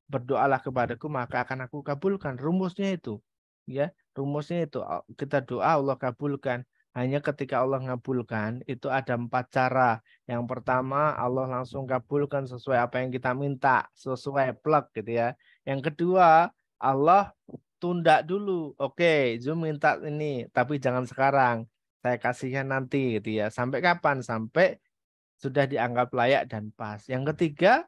Berdoalah kepadaku maka akan aku kabulkan. Rumusnya itu. Ya, rumusnya itu kita doa Allah kabulkan. Hanya ketika Allah ngabulkan itu ada 4 cara. Yang pertama Allah langsung kabulkan sesuai apa yang kita minta, sesuai plek gitu ya. Yang kedua Allah tunda dulu. Oke, Zoom minta ini, tapi jangan sekarang. Saya kasihnya nanti gitu ya. Sampai kapan? Sampai sudah dianggap layak dan pas. Yang ketiga,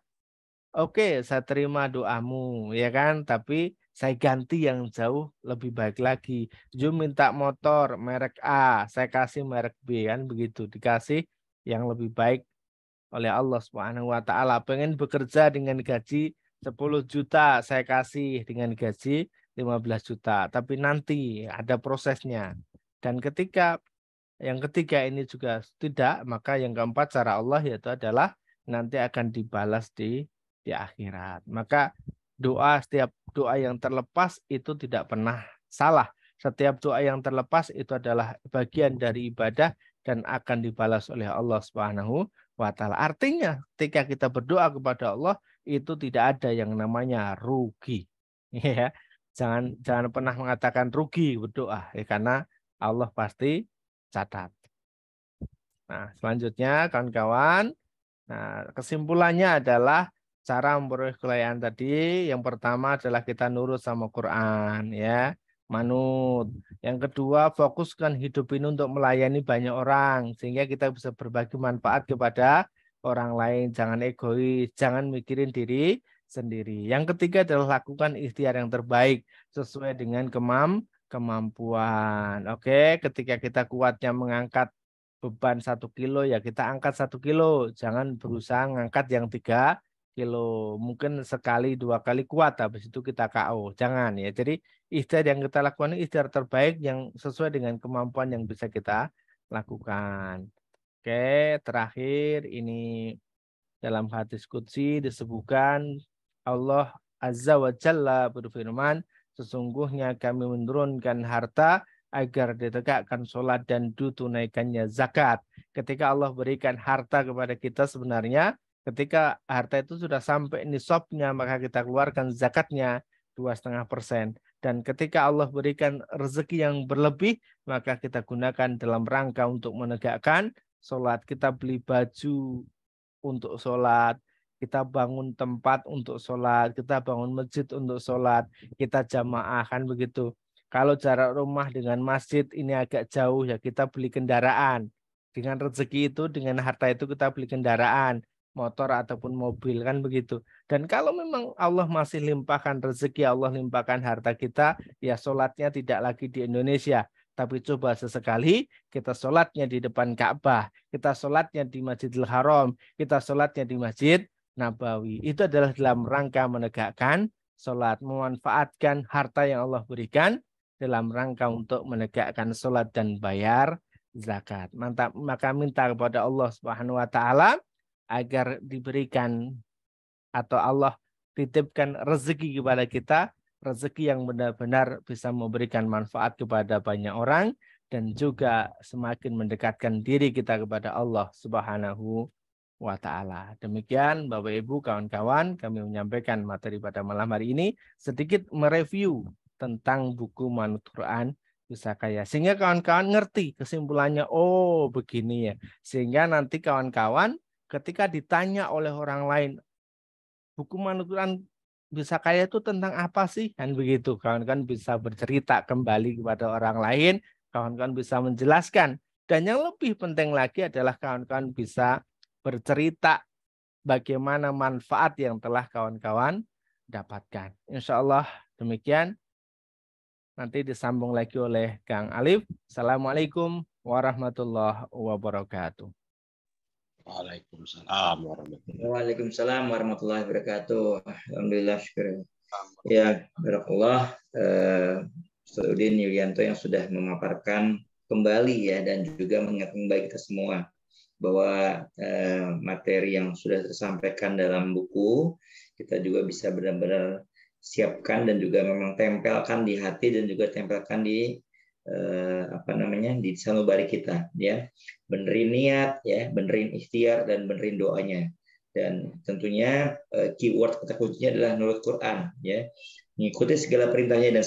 oke, saya terima doamu, ya kan? Tapi saya ganti yang jauh lebih baik lagi. Zoom minta motor merek A, saya kasih merek B kan begitu. Dikasih yang lebih baik oleh Allah Subhanahu wa taala. Pengen bekerja dengan gaji 10 juta, saya kasih dengan gaji 15 juta. Tapi nanti ada prosesnya. Dan ketika yang ketiga ini juga tidak, maka yang keempat cara Allah yaitu adalah nanti akan dibalas di akhirat. Maka setiap doa yang terlepas itu tidak pernah salah. Setiap doa yang terlepas itu adalah bagian dari ibadah dan akan dibalas oleh Allah Subhanahu wa taala. Artinya ketika kita berdoa kepada Allah itu tidak ada yang namanya rugi. Ya. Jangan pernah mengatakan rugi berdoa ya, karena Allah pasti catat. Nah, selanjutnya kawan-kawan, nah kesimpulannya adalah cara memperoleh kelayaan tadi yang pertama adalah kita nurut sama Quran ya. manut. Yang kedua, fokuskan hidup ini untuk melayani banyak orang sehingga kita bisa berbagi manfaat kepada orang lain. Jangan egois, jangan mikirin diri sendiri. Yang ketiga adalah lakukan ikhtiar yang terbaik sesuai dengan kemampuan. Oke, ketika kita kuatnya mengangkat beban 1 kilo, ya kita angkat 1 kilo. Jangan berusaha ngangkat yang 3 kilo. Mungkin sekali 2 kali kuat, habis itu kita KO. Jangan ya. Jadi ikhtiar yang kita lakukan ini ikhtiar terbaik yang sesuai dengan kemampuan yang bisa kita lakukan. Oke, terakhir ini dalam hadis qudsi disebutkan Allah Azza wa Jalla berfirman, sesungguhnya kami menurunkan harta agar ditegakkan sholat dan ditunaikannya zakat. Ketika Allah berikan harta kepada kita sebenarnya, ketika harta itu sudah sampai nisabnya, maka kita keluarkan zakatnya 2,5%. Dan ketika Allah berikan rezeki yang berlebih, maka kita gunakan dalam rangka untuk menegakkan sholat. Kita beli baju untuk sholat, kita bangun tempat untuk sholat, kita bangun masjid untuk sholat, kita jamaah kan begitu. Kalau jarak rumah dengan masjid ini agak jauh ya kita beli kendaraan. Dengan rezeki itu, dengan harta itu kita beli kendaraan, motor ataupun mobil kan begitu. Dan kalau memang Allah masih limpahkan rezeki, Allah limpahkan harta kita, ya sholatnya tidak lagi di Indonesia. Tapi coba sesekali kita sholatnya di depan Ka'bah, kita sholatnya di Masjidil Haram, kita sholatnya di Masjid Nabawi. Itu adalah dalam rangka menegakkan sholat, memanfaatkan harta yang Allah berikan dalam rangka untuk menegakkan sholat dan bayar zakat. Mantap, maka minta kepada Allah Subhanahu wa taala agar diberikan atau Allah titipkan rezeki kepada kita, rezeki yang benar-benar bisa memberikan manfaat kepada banyak orang dan juga semakin mendekatkan diri kita kepada Allah Subhanahu wa taala. Demikian Bapak Ibu, kawan-kawan, kami menyampaikan materi pada malam hari ini, sedikit mereview tentang buku Manut Quran Bisa Kaya. Sehingga kawan-kawan ngerti kesimpulannya, oh begini ya. Sehingga nanti kawan-kawan ketika ditanya oleh orang lain, buku Manut Quran Bisa Kaya itu tentang apa sih? Kan begitu. Kawan-kawan bisa bercerita kembali kepada orang lain, kawan-kawan bisa menjelaskan. Dan yang lebih penting lagi adalah kawan-kawan bisa bercerita bagaimana manfaat yang telah kawan-kawan dapatkan. Insya Allah demikian. Nanti disambung lagi oleh Kang Alif. Assalamualaikum warahmatullahi wabarakatuh. Waalaikumsalam warahmatullahi Waalaikumsalam warahmatullahi wabarakatuh. Alhamdulillah, syukur. Ya, barakallah. Ustaz Udin Yulianto yang sudah memaparkan kembali ya dan juga mengingatkan kembali kita semua bahwa materi yang sudah tersampaikan dalam buku kita juga bisa benar-benar siapkan dan juga memang tempelkan di hati dan juga tempelkan di di sanubari kita ya, benerin niat ya, benerin ikhtiar dan benerin doanya. Dan tentunya keyword kata kuncinya adalah nurut Quran ya, mengikuti segala perintahnya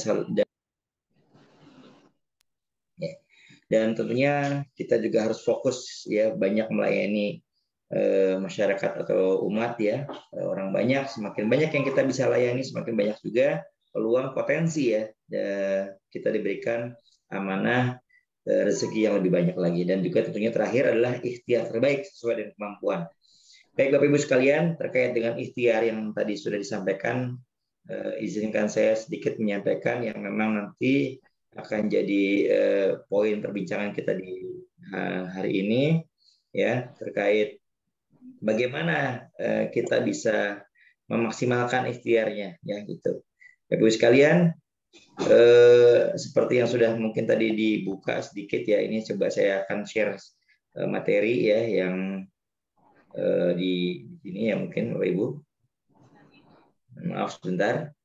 dan tentunya kita juga harus fokus ya, banyak melayani masyarakat atau umat ya, orang banyak, semakin banyak yang kita bisa layani semakin banyak juga peluang potensi ya, kita diberikan amanah rezeki yang lebih banyak lagi. Dan juga tentunya terakhir adalah ikhtiar terbaik sesuai dengan kemampuan. Baik Bapak Ibu sekalian, terkait dengan ikhtiar yang tadi sudah disampaikan, izinkan saya sedikit menyampaikan yang memang nanti akan jadi poin perbincangan kita di hari ini ya, terkait bagaimana kita bisa memaksimalkan ikhtiarnya ya gitu. Bapak Ibu sekalian, seperti yang sudah mungkin tadi dibuka sedikit ya, ini coba saya akan share materi ya yang di sini ya, mungkin Bapak Ibu. Maaf sebentar.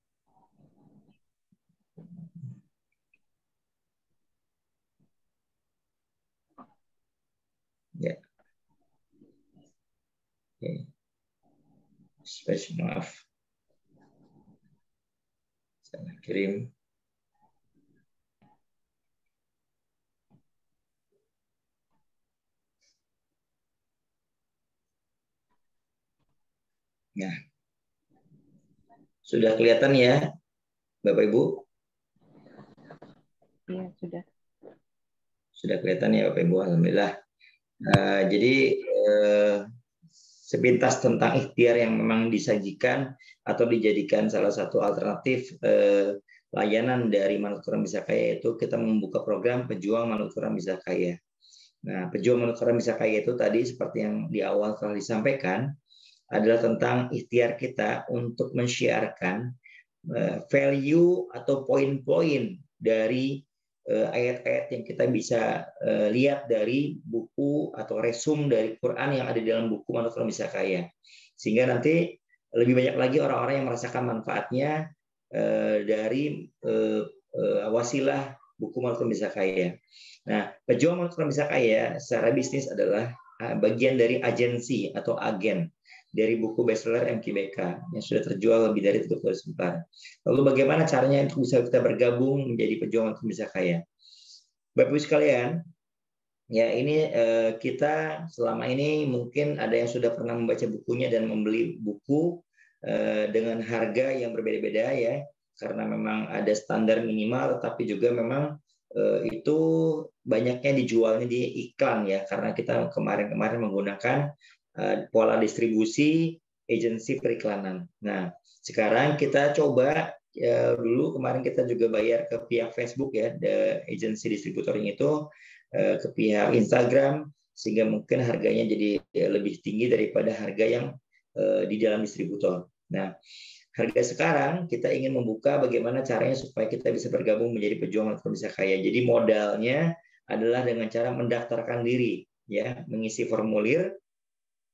Ya. Oke. Maaf. Saya kirim. Nah, sudah kelihatan ya, Bapak Ibu? Iya, sudah. Sudah kelihatan ya Bapak Ibu, alhamdulillah. Jadi sepintas tentang ikhtiar yang memang disajikan atau dijadikan salah satu alternatif layanan dari Manut Quran Bisa Kaya, itu kita membuka program Pejuang Manut Quran Bisa Kaya. Nah, Pejuang Manut Quran Bisa Kaya itu tadi seperti yang di awal telah disampaikan adalah tentang ikhtiar kita untuk mensyiarkan value atau poin-poin dari ayat-ayat yang kita bisa lihat dari buku atau resum dari Quran yang ada di dalam buku Manut Quran Bisa Kaya, sehingga nanti lebih banyak lagi orang-orang yang merasakan manfaatnya dari wasilah buku Manut Quran Bisa Kaya. Nah, Pejuang Manut Quran Bisa Kaya secara bisnis adalah bagian dari agensi atau agen dari buku bestseller MQBK yang sudah terjual lebih dari 30 exemplar. Lalu bagaimana caranya untuk bisa kita bergabung menjadi pejuang untuk bisa kaya? Bapak Ibu sekalian, ya ini kita selama ini mungkin ada yang sudah pernah membaca bukunya dan membeli buku dengan harga yang berbeda-beda ya, karena memang ada standar minimal, tetapi juga memang itu banyaknya dijualnya di iklan ya, karena kita kemarin-kemarin menggunakan pola distribusi agensi periklanan. Nah, sekarang kita coba dulu kemarin kita juga bayar ke pihak Facebook ya, agensi distributornya itu ke pihak Instagram, sehingga mungkin harganya jadi lebih tinggi daripada harga yang di dalam distributor. Nah, harga sekarang kita ingin membuka bagaimana caranya supaya kita bisa bergabung menjadi pejuang Manut Quran Bisa Kaya. Jadi modalnya adalah dengan cara mendaftarkan diri, ya, mengisi formulir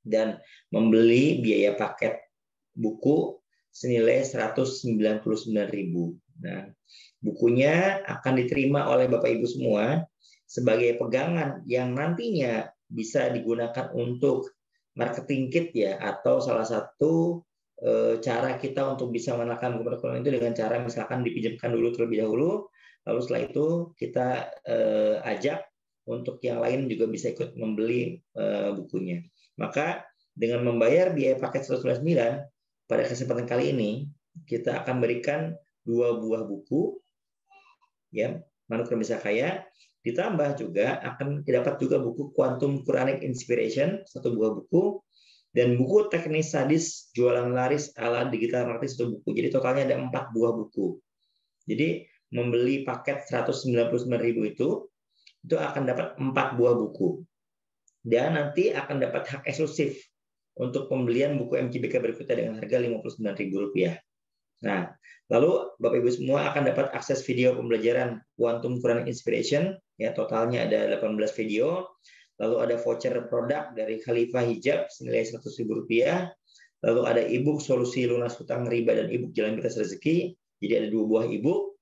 dan membeli biaya paket buku senilai 199.000. Nah, bukunya akan diterima oleh Bapak Ibu semua sebagai pegangan yang nantinya bisa digunakan untuk marketing kit ya, atau salah satu cara kita untuk bisa menekan buku itu dengan cara misalkan dipinjamkan dulu terlebih dahulu, lalu setelah itu kita ajak untuk yang lain juga bisa ikut membeli bukunya. Maka dengan membayar biaya paket 199, pada kesempatan kali ini kita akan berikan 2 buah buku ya, Manut Quran Bisa Kaya, ditambah juga akan didapat juga buku Quantum Quranic Inspiration 1 buah buku, dan buku Teknis Sadis Jualan Laris ala Digital Marketing 1 buku. Jadi totalnya ada 4 buah buku. Jadi membeli paket 199.000 itu akan dapat 4 buah buku. Dan nanti akan dapat hak eksklusif untuk pembelian buku MQBK berikutnya dengan harga Rp59.000. Nah, lalu Bapak Ibu semua akan dapat akses video pembelajaran Quantum Quranic Inspiration, ya, totalnya ada 18 video. Lalu ada voucher produk dari Khalifah Hijab senilai Rp100.000. Lalu ada ebook solusi lunas hutang riba dan ebook jalan pintas rezeki. Jadi ada 2 buah ebook.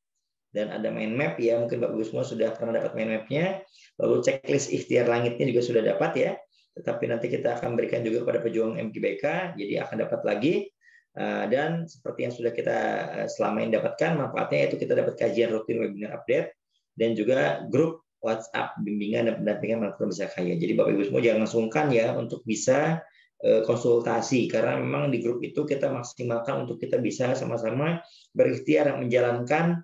Dan ada mind map ya, mungkin Bapak Ibu semua sudah pernah dapat mind map-nya. Lalu checklist ikhtiar langitnya juga sudah dapat ya. Tetapi nanti kita akan berikan juga kepada pejuang MQBK, jadi akan dapat lagi. Dan seperti yang sudah kita selama ini dapatkan, manfaatnya yaitu kita dapat kajian rutin webinar update, dan juga grup WhatsApp bimbingan dan pendampingan Manut Quran Bisa Kaya. Jadi Bapak Ibu semua jangan sungkan ya untuk bisa konsultasi, karena memang di grup itu kita maksimalkan untuk kita bisa sama-sama berikhtiar menjalankan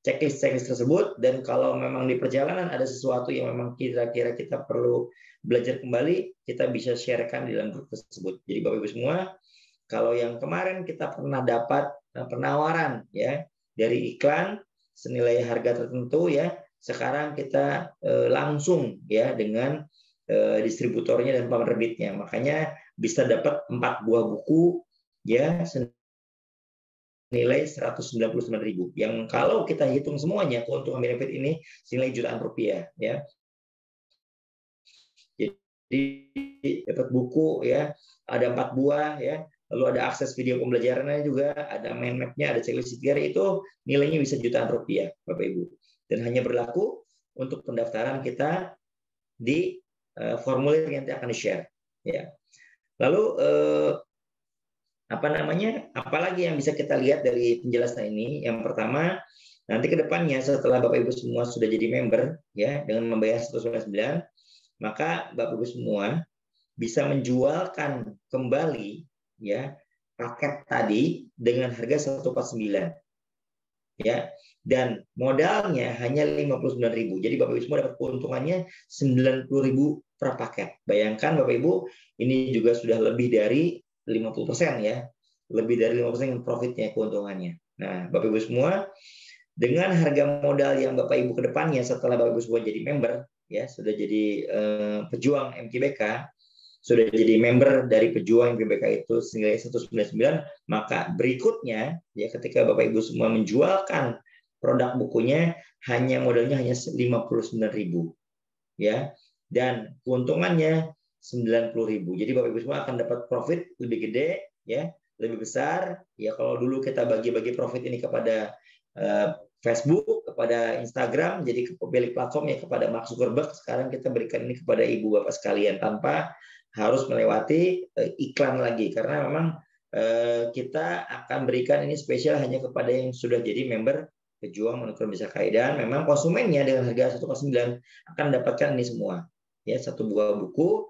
checklist tersebut. Dan kalau memang di perjalanan ada sesuatu yang memang kira-kira kita perlu belajar kembali, kita bisa sharekan di dalam grup tersebut. Jadi Bapak Ibu semua, kalau yang kemarin kita pernah dapat penawaran ya dari iklan senilai harga tertentu ya, sekarang kita langsung ya dengan distributornya dan penerbitnya. Makanya bisa dapat 4 buah buku ya nilai 199.000, yang kalau kita hitung semuanya keuntungan benefit ini senilai jutaan rupiah ya. Jadi dapat buku ya, ada 4 buah ya, lalu ada akses video pembelajarannya juga, ada mind map-nya, ada checklist ikhtiar, itu nilainya bisa jutaan rupiah Bapak Ibu. Dan hanya berlaku untuk pendaftaran kita di formulir yang nanti akan di-share ya. Lalu apalagi yang bisa kita lihat dari penjelasan ini? Yang pertama, nanti ke depannya setelah Bapak Ibu semua sudah jadi member ya dengan membayar 199, maka Bapak Ibu semua bisa menjualkan kembali ya paket tadi dengan harga 149. ya. Dan modalnya hanya 59.000. Jadi Bapak Ibu semua dapat keuntungannya 90.000 per paket. Bayangkan Bapak Ibu, ini juga sudah lebih dari 50% ya. Lebih dari 50% profitnya, keuntungannya. Nah, Bapak Ibu semua, dengan harga modal yang Bapak Ibu ke depannya setelah Bapak Ibu semua jadi member, ya, sudah jadi pejuang MKBK, sudah jadi member dari pejuang MKBK itu senilai 199, maka berikutnya ya ketika Bapak Ibu semua menjualkan produk bukunya hanya modalnya hanya 59.000 ya, dan keuntungannya 90.000. Jadi Bapak Ibu semua akan dapat profit lebih gede ya, lebih besar ya. Kalau dulu kita bagi-bagi profit ini kepada Facebook, kepada Instagram, jadi pemilik platformnya kepada Mark Zuckerberg, sekarang kita berikan ini kepada ibu bapak sekalian tanpa harus melewati iklan lagi, karena memang kita akan berikan ini spesial hanya kepada yang sudah jadi member pejuang Monoton Bisa Kaya, dan memang konsumennya dengan harga 1,9 akan mendapatkan ini semua ya, satu buah buku,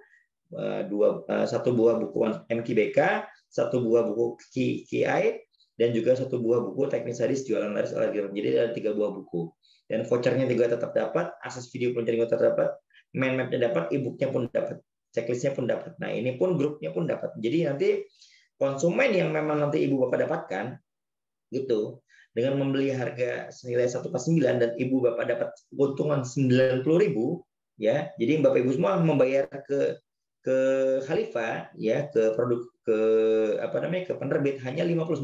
satu buah buku MKBK, satu buah buku KI, dan juga satu buah buku teknis hadis jualan laris oleh Gilbert. Jadi ada 3 buah buku. Dan vouchernya juga tetap dapat, akses video pelajaran juga tetap dapat, mind map-nya dapat, e-book-nya pun dapat, checklist-nya pun dapat. Nah, ini pun grupnya pun dapat. Jadi nanti konsumen yang memang nanti ibu bapak dapatkan gitu, dengan membeli harga senilai 1,9 dan ibu bapak dapat keuntungan 90.000 ya. Jadi bapak ibu semua membayar ke Khalifah ya, ke produk, ke ke penerbit hanya 59.000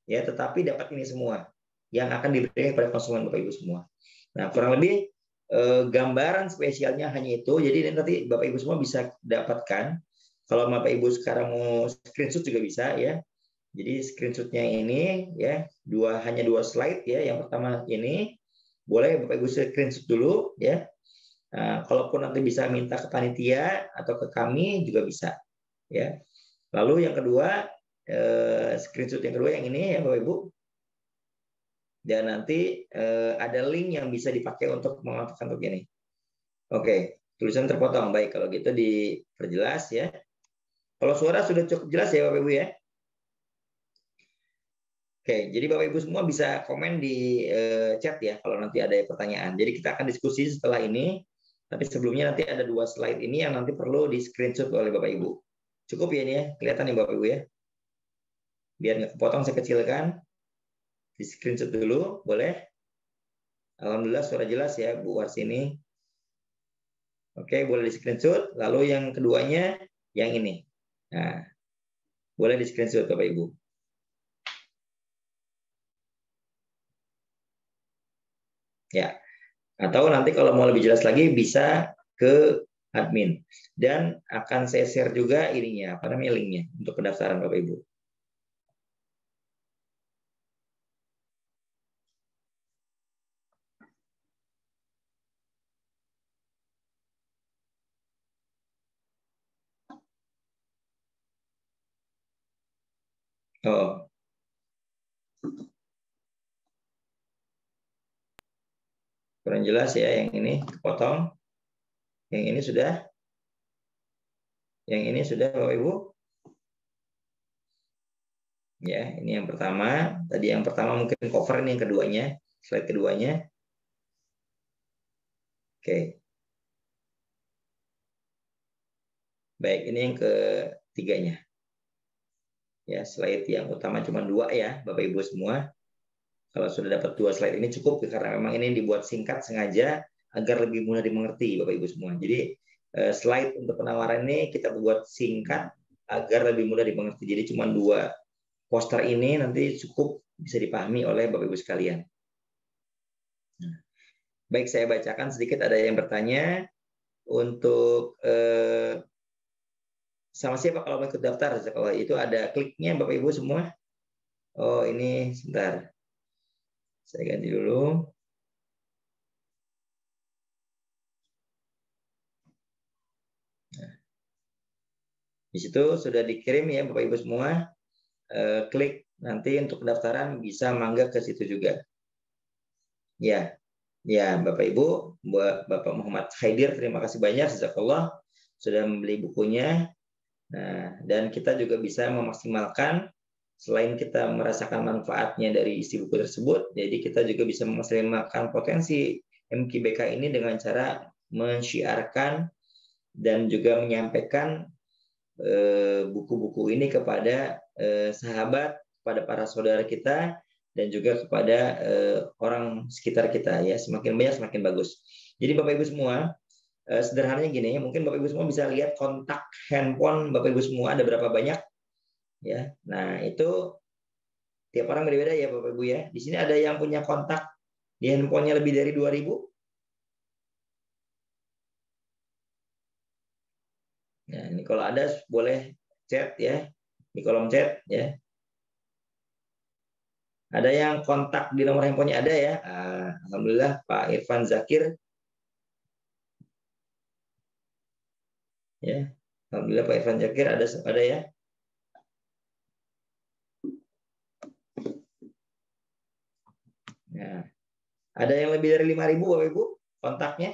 ya, tetapi dapat ini semua yang akan diberikan kepada konsumen Bapak Ibu semua. Nah, kurang lebih gambaran spesialnya hanya itu. Jadi nanti Bapak Ibu semua bisa dapatkan. Kalau Bapak Ibu sekarang mau screenshot juga bisa ya. Jadi screenshotnya ini ya, hanya dua slide ya. Yang pertama ini boleh Bapak Ibu screenshot dulu ya. Nah, kalaupun nanti bisa minta ke panitia atau ke kami juga bisa ya. Lalu yang kedua, screenshot yang kedua yang ini ya Bapak Ibu, dan nanti ada link yang bisa dipakai untuk memanfaatkan untuk ini. Oke, tulisan terpotong. Baik, kalau gitu diperjelas ya. Kalau suara sudah cukup jelas ya Bapak Ibu ya. Oke, jadi Bapak Ibu semua bisa komen di chat ya kalau nanti ada pertanyaan. Jadi kita akan diskusi setelah ini. Tapi sebelumnya nanti ada 2 slide ini yang nanti perlu di screenshot oleh Bapak Ibu. Cukup ya ini ya, kelihatan ya Bapak Ibu ya. Biar nggak kepotong saya kecilkan. Di screenshot dulu, boleh. Alhamdulillah suara jelas ya Bu Warsini. Oke, boleh di screenshot. Lalu yang keduanya yang ini. Nah, boleh di screenshot Bapak Ibu. Ya. Atau nanti kalau mau lebih jelas lagi bisa ke admin, dan akan saya share juga ininya, linknya untuk pendaftaran Bapak Ibu. Oh, kurang jelas ya yang ini, kepotong. Yang ini sudah. Yang ini sudah Bapak Ibu. Ya, ini yang pertama. Tadi yang pertama mungkin cover, ini yang keduanya, slide keduanya. Oke. Baik, ini yang ketiganya. Ya, slide yang utama cuma 2 ya, Bapak Ibu semua. Kalau sudah dapat 2 slide ini cukup, karena memang ini dibuat singkat sengaja agar lebih mudah dimengerti Bapak Ibu semua. Jadi slide untuk penawaran ini kita buat singkat agar lebih mudah dimengerti. Jadi cuma 2 poster ini nanti cukup bisa dipahami oleh Bapak Ibu sekalian. Baik, saya bacakan sedikit, ada yang bertanya untuk sama siapa kalau mau ikut daftar. Kalau itu ada kliknya Bapak Ibu semua. Oh, ini sebentar. Saya ganti dulu. Nah, di situ sudah dikirim ya Bapak Ibu semua. Klik nanti untuk pendaftaran, bisa mangga ke situ juga. Ya, ya Bapak Ibu, Bapak Muhammad Khaidir, terima kasih banyak, jazakallah sudah membeli bukunya. Nah, dan kita juga bisa memaksimalkan selain kita merasakan manfaatnya dari isi buku tersebut, jadi kita juga bisa memaksimalkan potensi MKBK ini dengan cara mensyiarkan dan juga menyampaikan buku-buku ini kepada sahabat, kepada para saudara kita, dan juga kepada orang sekitar kita ya. Semakin banyak semakin bagus. Jadi Bapak Ibu semua, sederhananya gini, mungkin Bapak Ibu semua bisa lihat kontak handphone Bapak Ibu semua ada berapa banyak ya. Nah, itu tiap orang beda-beda ya Bapak Ibu ya. Di sini ada yang punya kontak di handphonenya lebih dari 2000. Nah, ini kalau ada boleh chat ya di kolom chat ya. Ada yang kontak di nomor handphonenya ada ya. Alhamdulillah Pak Irfan Zakir. Ya. Alhamdulillah Pak Irfan Zakir ada ya. Nah, ada yang lebih dari 5.000 Bapak Ibu kontaknya?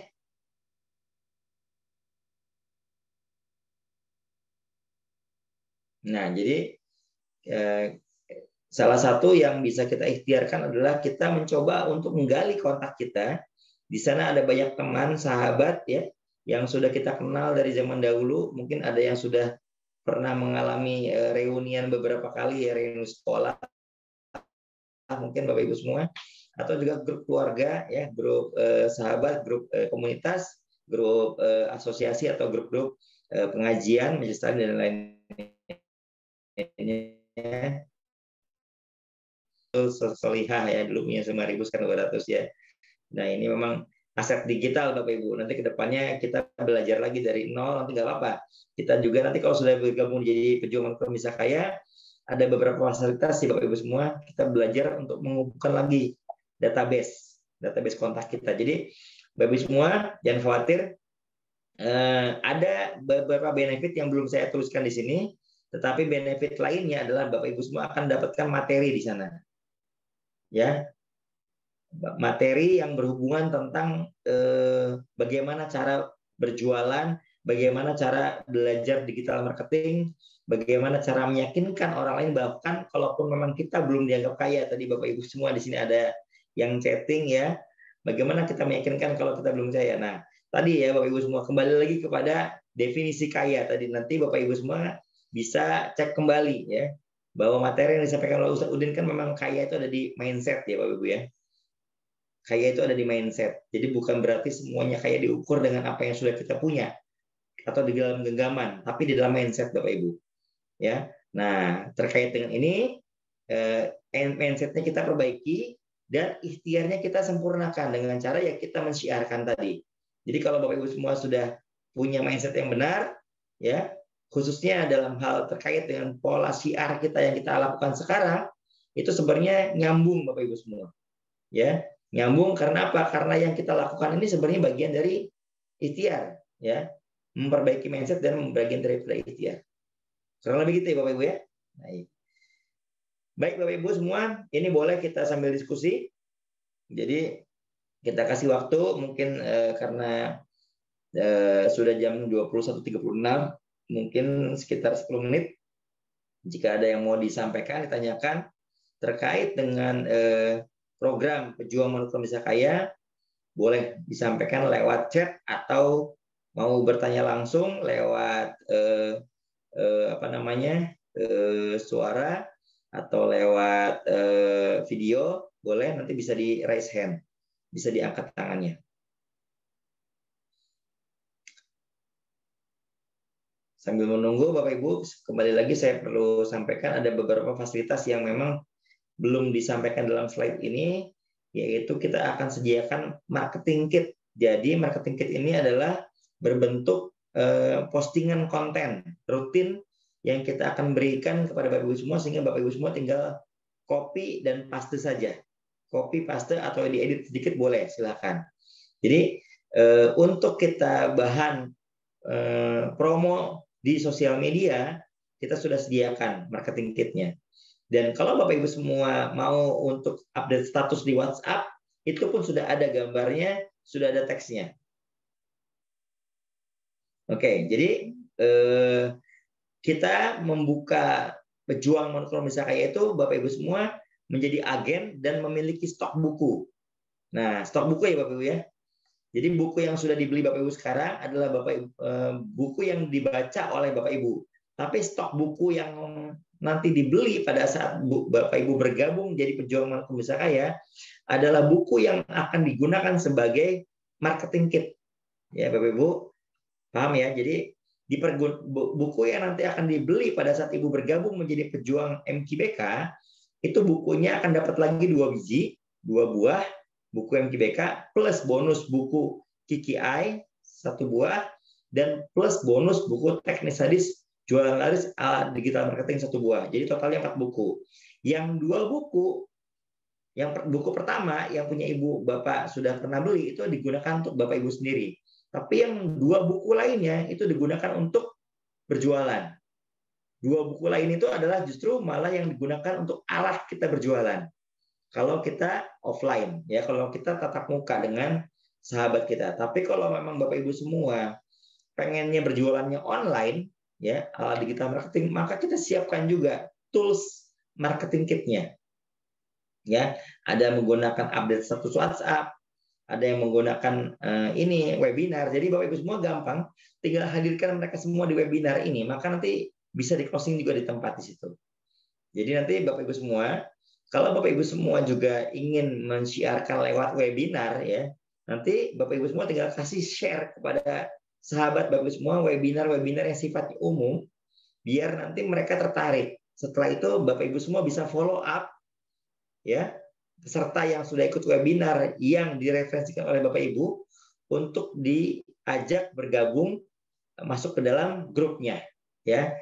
Nah, jadi salah satu yang bisa kita ikhtiarkan adalah kita mencoba untuk menggali kontak kita. Di sana ada banyak teman, sahabat ya, yang sudah kita kenal dari zaman dahulu. Mungkin ada yang sudah pernah mengalami reunian beberapa kali ya, reuni sekolah, mungkin Bapak Ibu semua, atau juga grup keluarga ya, grup sahabat, grup komunitas, grup asosiasi atau grup-grup pengajian, majelis taklim dan lainnya. Solihah ya, dulu punya 5.000 sekarang 200 ya. Nah, ini memang aset digital Bapak Ibu. Nanti kedepannya kita belajar lagi dari nol, nanti nggak apa-apa. Kita juga nanti kalau sudah bergabung jadi pejuang makro bisa kaya, ada beberapa fasilitas sih Bapak Ibu semua, kita belajar untuk mengumpulkan lagi database kontak kita. Jadi Bapak Ibu semua jangan khawatir, ada beberapa benefit yang belum saya tuliskan di sini, tetapi benefit lainnya adalah Bapak Ibu semua akan dapatkan materi di sana. Ya, materi yang berhubungan tentang bagaimana cara berjualan, bagaimana cara belajar digital marketing, bagaimana cara meyakinkan orang lain, bahkan kalaupun memang kita belum dianggap kaya, tadi Bapak Ibu semua di sini ada yang chatting ya, bagaimana kita meyakinkan kalau kita belum kaya. Nah, tadi ya Bapak Ibu semua, kembali lagi kepada definisi kaya tadi, nanti Bapak Ibu semua bisa cek kembali ya, bahwa materi yang disampaikan oleh Ustadz Udin kan memang kaya itu ada di mindset ya Bapak Ibu ya. Kaya itu ada di mindset. Jadi bukan berarti semuanya kaya diukur dengan apa yang sudah kita punya atau di dalam genggaman, tapi di dalam mindset Bapak Ibu. Ya. Nah, terkait dengan ini mindsetnya kita perbaiki dan ikhtiarnya kita sempurnakan dengan cara ya kita mensyiarkan tadi. Jadi kalau Bapak Ibu semua sudah punya mindset yang benar, ya, khususnya dalam hal terkait dengan pola syiar kita yang kita lakukan sekarang, itu sebenarnya nyambung Bapak Ibu semua. Ya, nyambung karena apa? Karena yang kita lakukan ini sebenarnya bagian dari ikhtiar, ya, memperbaiki mindset dan bagian dari ikhtiar. Kurang lebih gitu ya Bapak Ibu ya. Baik Bapak Ibu semua, ini boleh kita sambil diskusi. Jadi kita kasih waktu mungkin karena sudah jam 21.36, mungkin sekitar 10 menit. Jika ada yang mau disampaikan, ditanyakan terkait dengan program Pejuang Manusia Bisa Kaya, boleh disampaikan lewat chat atau mau bertanya langsung lewat suara atau lewat video, boleh, nanti bisa di raise hand, bisa diangkat tangannya. Sambil menunggu Bapak Ibu, kembali lagi saya perlu sampaikan ada beberapa fasilitas yang memang belum disampaikan dalam slide ini, yaitu kita akan sediakan marketing kit. Jadi marketing kit ini adalah berbentuk postingan konten rutin yang kita akan berikan kepada Bapak Ibu semua, sehingga Bapak Ibu semua tinggal copy dan paste saja. Copy, paste, atau diedit sedikit boleh, silakan. Jadi untuk kita bahan promo di sosial media, kita sudah sediakan marketing kitnya. Dan kalau Bapak Ibu semua mau untuk update status di WhatsApp, itu pun sudah ada gambarnya, sudah ada teksnya. Oke, jadi kita membuka pejuang Manfaat Indonesia Kaya itu Bapak Ibu semua menjadi agen dan memiliki stok buku. Nah, stok buku ya Bapak Ibu ya. Jadi buku yang sudah dibeli Bapak Ibu sekarang adalah buku yang dibaca oleh Bapak Ibu. Tapi stok buku yang nanti dibeli pada saat Bapak Ibu bergabung jadi pejuang Manfaat Indonesia Kaya adalah buku yang akan digunakan sebagai marketing kit. Ya Bapak Ibu, paham ya? Jadi buku yang nanti akan dibeli pada saat Ibu bergabung menjadi pejuang MKBK, itu bukunya akan dapat lagi 2 biji, 2 buah buku MKBK plus bonus buku KKI 1 buah dan plus bonus buku teknis hadis jualan laris ala digital marketing 1 buah. Jadi totalnya 4 buku. Yang 2 buku, buku pertama yang punya Ibu Bapak sudah pernah beli itu digunakan untuk Bapak Ibu sendiri. Tapi yang 2 buku lainnya itu digunakan untuk berjualan. 2 buku lain itu adalah justru malah yang digunakan untuk alat kita berjualan. Kalau kita offline, ya kalau kita tatap muka dengan sahabat kita. Tapi kalau memang Bapak Ibu semua pengennya berjualannya online, ya ala digital marketing, maka kita siapkan juga tools marketing kitnya. Ya, ada menggunakan update status WhatsApp, ada yang menggunakan ini webinar. Jadi Bapak Ibu semua gampang, tinggal hadirkan mereka semua di webinar ini, maka nanti bisa di closing juga di tempat di situ. Jadi nanti Bapak Ibu semua, kalau Bapak Ibu semua juga ingin men-syiarkan lewat webinar ya, nanti Bapak Ibu semua tinggal kasih share kepada sahabat Bapak Ibu semua webinar-webinar yang sifatnya umum, biar nanti mereka tertarik. Setelah itu Bapak Ibu semua bisa follow up ya peserta yang sudah ikut webinar yang direferensikan oleh Bapak Ibu untuk diajak bergabung masuk ke dalam grupnya ya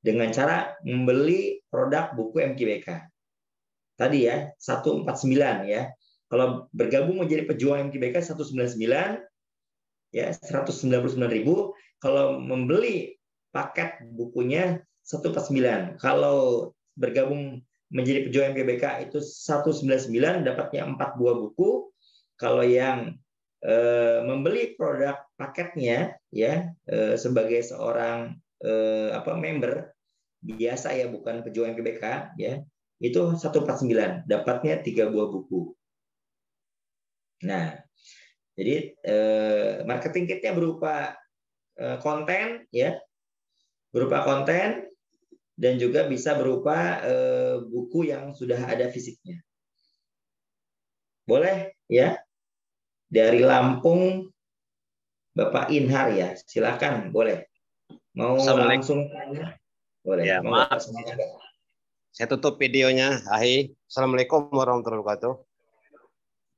dengan cara membeli produk buku MKBK. Tadi ya 149 ya. Kalau bergabung menjadi pejuang MKBK 199 ya 199.000. Kalau membeli paket bukunya 149. Kalau bergabung menjadi pejuang MKBK itu 199 dapatnya 4 buah buku. Kalau yang membeli produk paketnya ya sebagai seorang member biasa ya bukan pejuang MKBK ya itu 149 dapatnya 3 buah buku. Nah, jadi marketing kitnya berupa konten ya, berupa konten dan juga bisa berupa buku yang sudah ada fisiknya. Boleh ya? Dari Lampung Bapak Inhar ya, silakan boleh. Mau langsung tanya? Boleh. Ya, maaf. Saya tutup videonya, Ahi. Assalamualaikum warahmatullahi wabarakatuh.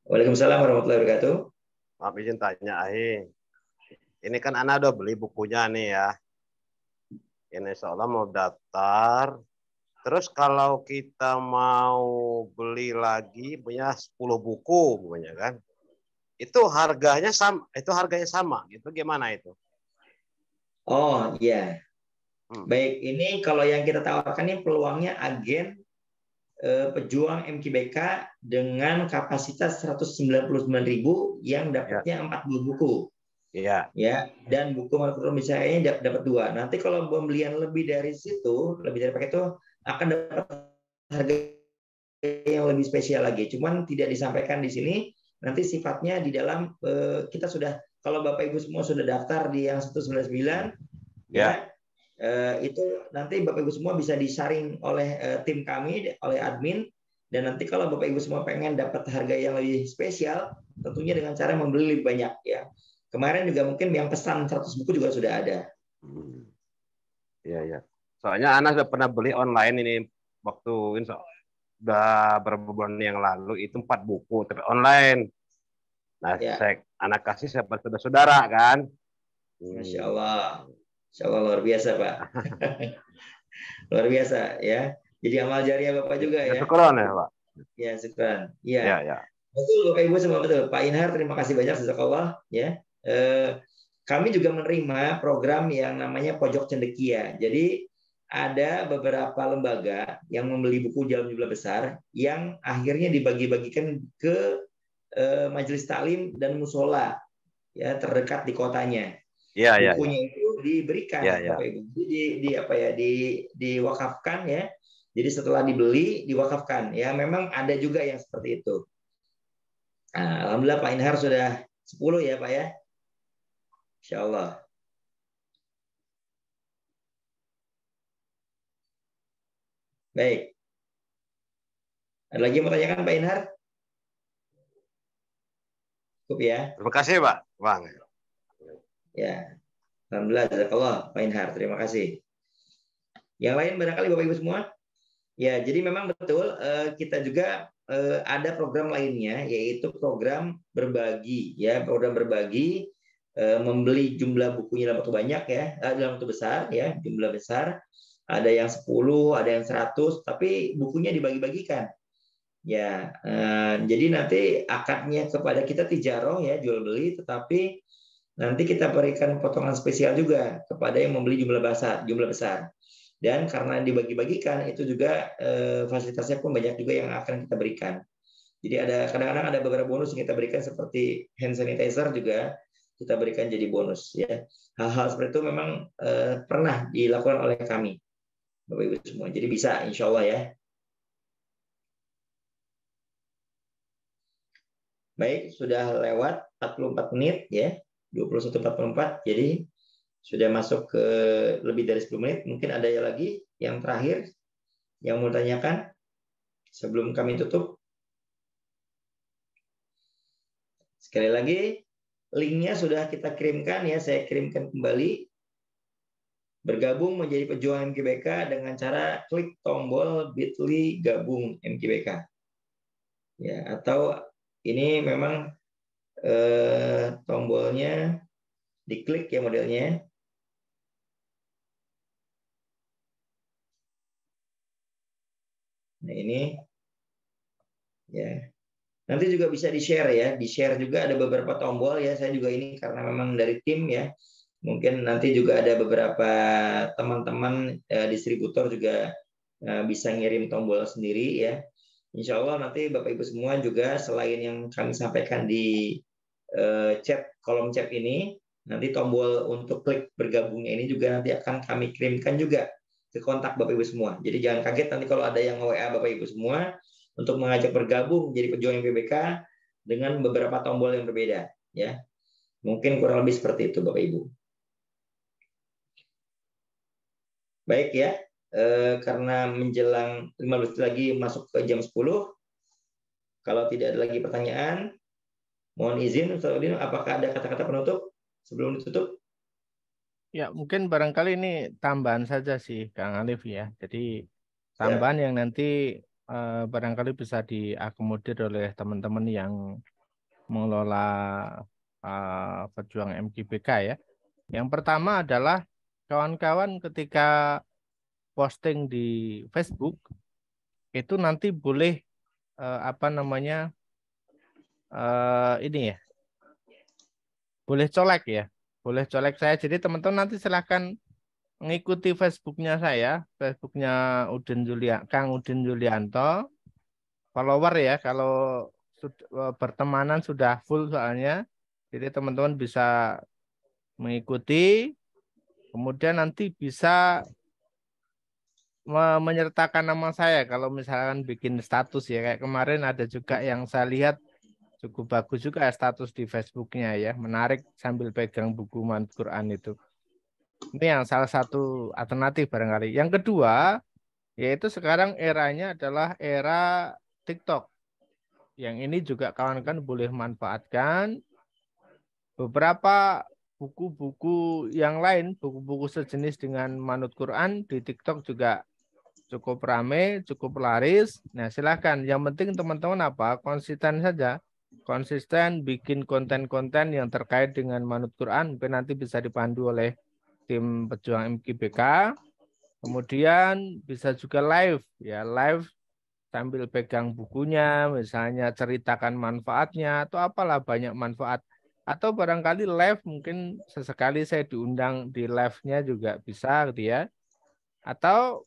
Waalaikumsalam warahmatullahi wabarakatuh. Maaf izin tanya, Ahi. Ini kan Ana udah beli bukunya nih ya. Ini seolah mau daftar. Terus kalau kita mau beli lagi punya 10 buku punya kan. Itu harganya sama, gitu gimana itu? Oh, iya. Baik, ini kalau yang kita tawarkan ini peluangnya agen pejuang MKBK dengan kapasitas 199.000 yang dapatnya 4 buku. Iya. Ya, dan buku Manfaat Indonesia Kaya dapat 2. Nanti kalau pembelian lebih dari situ, lebih dari paket itu akan dapat harga yang lebih spesial lagi. Cuman tidak disampaikan di sini. Nanti sifatnya di dalam kita sudah kalau Bapak Ibu semua sudah daftar di yang 199 ya. Itu nanti Bapak Ibu semua bisa disaring oleh tim kami, oleh admin, dan nanti kalau Bapak Ibu semua pengen dapat harga yang lebih spesial, tentunya dengan cara membeli lebih banyak ya. Kemarin juga mungkin yang pesan 100 buku juga sudah ada. Iya, iya. Soalnya Ana sudah pernah beli online ini waktu udah beberapa bulan yang lalu itu 4 buku tapi online. Nah, ya. Anak kasih sahabat saudara kan. Masya Allah. Insya Allah luar biasa Pak. Luar biasa ya. Jadi amal jariah Bapak juga ya. Syukuran ya Pak. Ya syukuran. Iya. Ya, ya. Betul Bapak Ibu semua betul. Pak Inhar terima kasih banyak jazakallah ya. Kami juga menerima program yang namanya Pojok Cendekia. Jadi ada beberapa lembaga yang membeli buku dalam jumlah besar yang akhirnya dibagi-bagikan ke majelis taklim dan musola ya terdekat di kotanya. Iya, bukunya ya. Itu diberikan Ya, ya. Bapak Ibu. Jadi diwakafkan ya. Jadi setelah dibeli diwakafkan ya. Memang ada juga yang seperti itu. Nah, alhamdulillah Pak Inhar sudah 10 ya Pak ya. Insya Allah. Baik. Ada lagi yang mau tanyakan Pak Inhar? Cukup ya. Terima kasih Pak. Bang. Ya. Alhamdulillah, jazakallah Pak Inhar. Terima kasih. Yang lain barangkali Bapak Ibu semua? Ya, jadi memang betul kita juga ada program lainnya, yaitu program berbagi. Ya, program berbagi membeli jumlah bukunya dalam waktu banyak ya, dalam waktu besar ya, jumlah besar. Ada yang 10, ada yang 100, tapi bukunya dibagi-bagikan. Ya, jadi nanti akadnya kepada kita tijaroh ya, jual beli, tetapi nanti kita berikan potongan spesial juga kepada yang membeli jumlah besar. Dan karena dibagi-bagikan itu juga fasilitasnya pun banyak juga yang akan kita berikan. Jadi kadang-kadang ada beberapa bonus yang kita berikan seperti hand sanitizer juga kita berikan jadi bonus ya. Hal-hal seperti itu memang pernah dilakukan oleh kami Bapak Ibu semua. Jadi bisa insya Allah ya. Baik, sudah lewat 44 menit ya. 21.44. Jadi sudah masuk ke lebih dari 10 menit. Mungkin ada lagi yang terakhir yang mau tanyakan sebelum kami tutup. Sekali lagi, linknya sudah kita kirimkan ya. Saya kirimkan kembali. Bergabung menjadi pejuang MKBK dengan cara klik tombol bit.ly gabung MKBK. Ya, atau ini memang tombolnya diklik ya modelnya. Nah ini ya. Nanti juga bisa di-share ya. Di-share juga ada beberapa tombol ya. Saya juga ini karena memang dari tim ya. Mungkin nanti juga ada beberapa teman-teman distributor juga bisa ngirim tombol sendiri ya. Insya Allah nanti Bapak Ibu semua juga selain yang kami sampaikan di kolom chat ini, nanti tombol untuk klik bergabungnya ini juga nanti akan kami kirimkan juga ke kontak Bapak Ibu semua. Jadi jangan kaget nanti kalau ada yang WA Bapak Ibu semua untuk mengajak bergabung jadi pejuang PBK dengan beberapa tombol yang berbeda ya. Mungkin kurang lebih seperti itu Bapak Ibu. Baik ya, karena menjelang 15 lagi masuk ke jam 10. Kalau tidak ada lagi pertanyaan, mohon izin Ustaz Udin, apakah ada kata-kata penutup sebelum ditutup? Ya, mungkin barangkali ini tambahan saja sih, Kang Alif ya. Jadi tambahan yang nanti barangkali bisa diakomodir oleh teman-teman yang mengelola pejuang MKBK ya. Yang pertama adalah kawan-kawan ketika posting di Facebook itu nanti boleh ini ya, boleh colek ya. Boleh colek saya. Jadi teman-teman nanti silahkan mengikuti Facebooknya saya, Facebooknya Kang Udin Yulianto, follower ya. Kalau pertemanan sudah full soalnya, jadi teman-teman bisa mengikuti, kemudian nanti bisa menyertakan nama saya kalau misalkan bikin status ya. Kayak kemarin ada juga yang saya lihat cukup bagus juga status di Facebooknya ya, menarik sambil pegang buku Manut Quran itu. Ini yang salah satu alternatif barangkali. Yang kedua, yaitu sekarang eranya adalah era TikTok. Yang ini juga kawan-kawan boleh manfaatkan. Beberapa buku-buku yang lain, buku-buku sejenis dengan Manut Quran di TikTok juga cukup ramai, cukup laris. Nah, silakan. Yang penting teman-teman konsisten saja. Konsisten bikin konten-konten yang terkait dengan Manut Quran. Nanti bisa dipandu oleh tim pejuang MKBK. Kemudian bisa juga live ya, live sambil pegang bukunya, misalnya ceritakan manfaatnya atau apalah, banyak manfaat. Atau barangkali live mungkin sesekali saya diundang di live-nya juga bisa gitu ya. Atau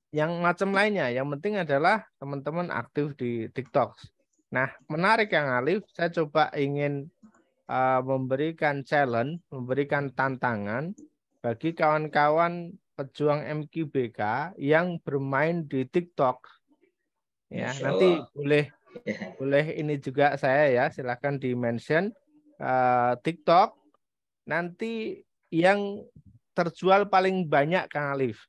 yang macam lainnya. Yang penting adalah teman-teman aktif di TikTok. Nah, menarik yang Alif, saya coba ingin memberikan challenge, memberikan tantangan bagi kawan-kawan pejuang MQBK yang bermain di TikTok. Ya, Masya nanti Allah. boleh ini juga saya ya, silakan di mention TikTok. Nanti yang terjual paling banyak Kang Alif.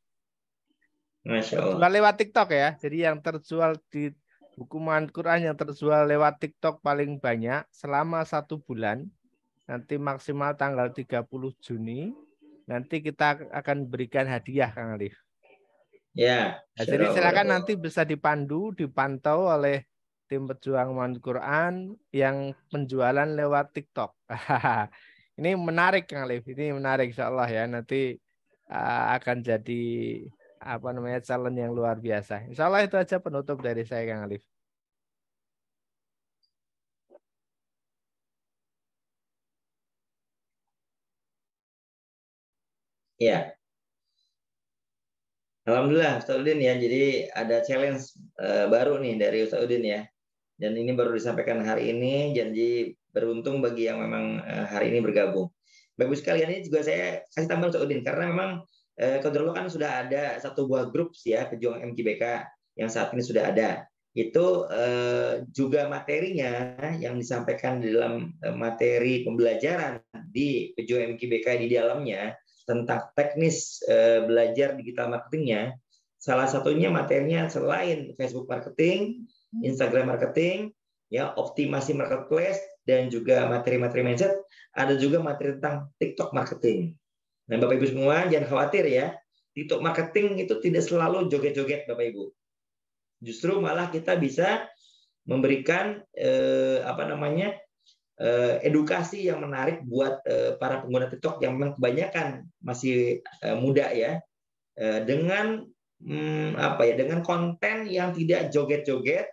Masya Allah. Terjual lewat TikTok ya. Jadi yang terjual di buku Quran yang terjual lewat TikTok paling banyak selama 1 bulan. Nanti maksimal tanggal 30 Juni. Nanti kita akan berikan hadiah Kang Alif. Ya, Nah, jadi silakan nanti bisa dipantau oleh tim pejuang Quran yang penjualan lewat TikTok. Ini menarik Kang Alif. Ini menarik insya Allah ya. Nanti akan jadi challenge yang luar biasa. Insya Allah itu aja penutup dari saya Kang Alif. Ya. Alhamdulillah Ustaz Udin ya. Jadi ada challenge baru nih dari Ustaz Udin ya. Dan ini baru disampaikan hari ini. Janji beruntung bagi yang memang hari ini bergabung. Bagus sekalian, ini juga saya kasih tambahan Ustaz Udin karena memang Qadarullah kan sudah ada satu buah grup ya pejuang MQBK yang saat ini sudah ada. Itu juga materinya yang disampaikan di dalam materi pembelajaran di pejuang MQBK di dalamnya tentang teknis belajar digital marketingnya. Salah satunya materinya selain Facebook marketing, Instagram marketing, ya optimasi marketplace dan juga materi-materi mindset, ada juga materi tentang TikTok marketing. Nah, Bapak Ibu semua jangan khawatir ya. TikTok marketing itu tidak selalu joget-joget Bapak Ibu. Justru malah kita bisa memberikan edukasi yang menarik buat para pengguna TikTok yang memang kebanyakan masih muda ya, dengan dengan konten yang tidak joget-joget,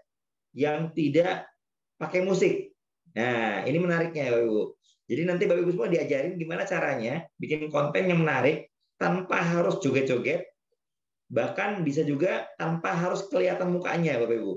yang tidak pakai musik. Nah, ini menariknya Bapak Ibu. Jadi nanti Bapak Ibu semua diajarin gimana caranya bikin konten yang menarik tanpa harus joget-joget, bahkan bisa juga tanpa harus kelihatan mukanya Bapak Ibu.